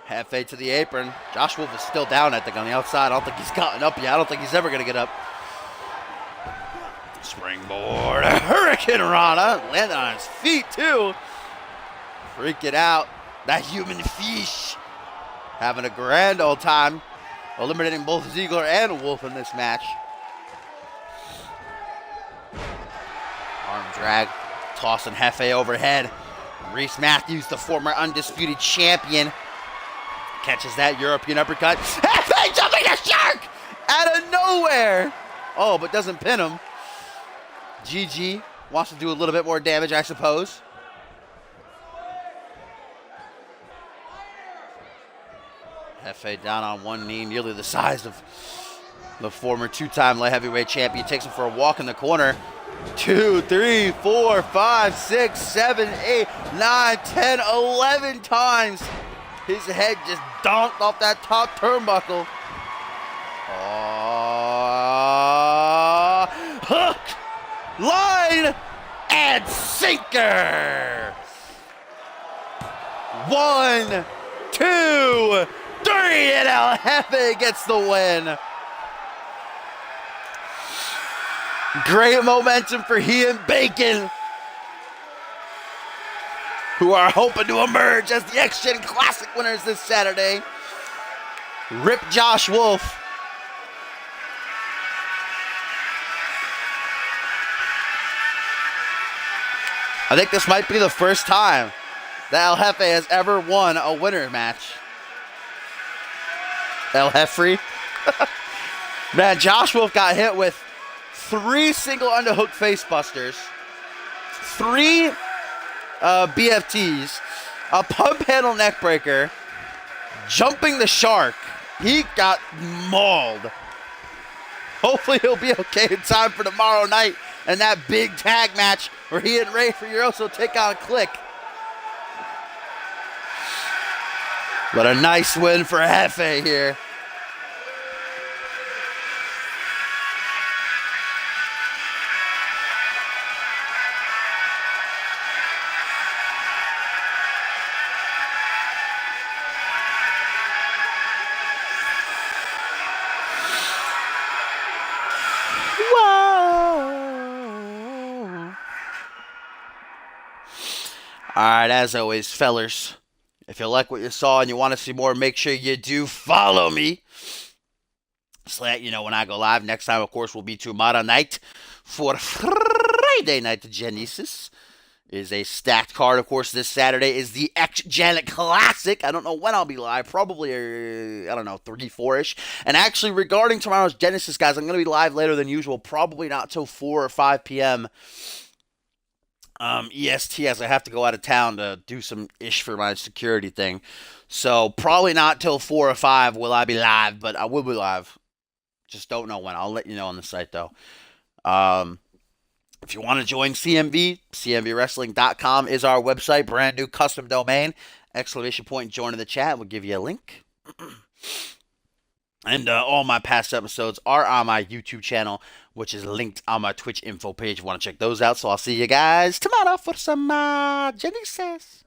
Jefe to the apron. Josh Wolf is still down, I think, on the outside. I don't think he's gotten up yet. I don't think he's ever going to get up. Springboard. Hurricane Rana. Landed on his feet, too. Freak it out. That human fish. Having a grand old time. Eliminating both Ziegler and Wolf in this match. Arm drag. Tossing Jefe overhead. Reis Matthews, the former undisputed champion. Catches that European uppercut. Jefe jumping the shark! Out of nowhere! Oh, but doesn't pin him. GG. Wants to do a little bit more damage, I suppose. Jefe down on one knee, nearly the size of the former two-time light heavyweight champion. Takes him for a walk in the corner. 2, 3, 4, 5, 6, 7, 8, 9, 10, 11 times. His head just donked off that top turnbuckle. Hook, line, and sinker. 1, 2, 3, and El Jefe gets the win. Great momentum for he and Bacon, who are hoping to emerge as the X-Gen Classic winners this Saturday. Rip Josh Wolf. I think this might be the first time that El Jefe has ever won a winner match. El Jeffrey. Man, Josh Wolf got hit with 3 single underhook facebusters, 3 BFTs, a pump handle neckbreaker, jumping the shark. He got mauled. Hopefully he'll be okay in time for tomorrow night and that big tag match where he and Rey Furioso take on Click. But a nice win for Jefe here. Alright, as always, fellers, if you like what you saw and you want to see more, make sure you do follow me. So that you know when I go live. Next time, of course, will be tomorrow night for Friday Night Genesis. Is a stacked card. Of course, this Saturday is the X-Gen Classic. I don't know when I'll be live. Probably, 3, 4-ish. And actually, regarding tomorrow's Genesis, guys, I'm going to be live later than usual. Probably not till 4 or 5 p.m. EST, as I have to go out of town to do some ish for my security thing. So probably not till 4 or 5 will I be live, but I will be live. Just don't know when. I'll let you know on the site, though. If you want to join CMV, CMVWrestling.com is our website. Brand new custom domain. ! Join in the chat. We'll give you a link. And all my past episodes are on my YouTube channel, which is linked on my Twitch info page. If you want to check those out. So I'll see you guys tomorrow for some Genesis.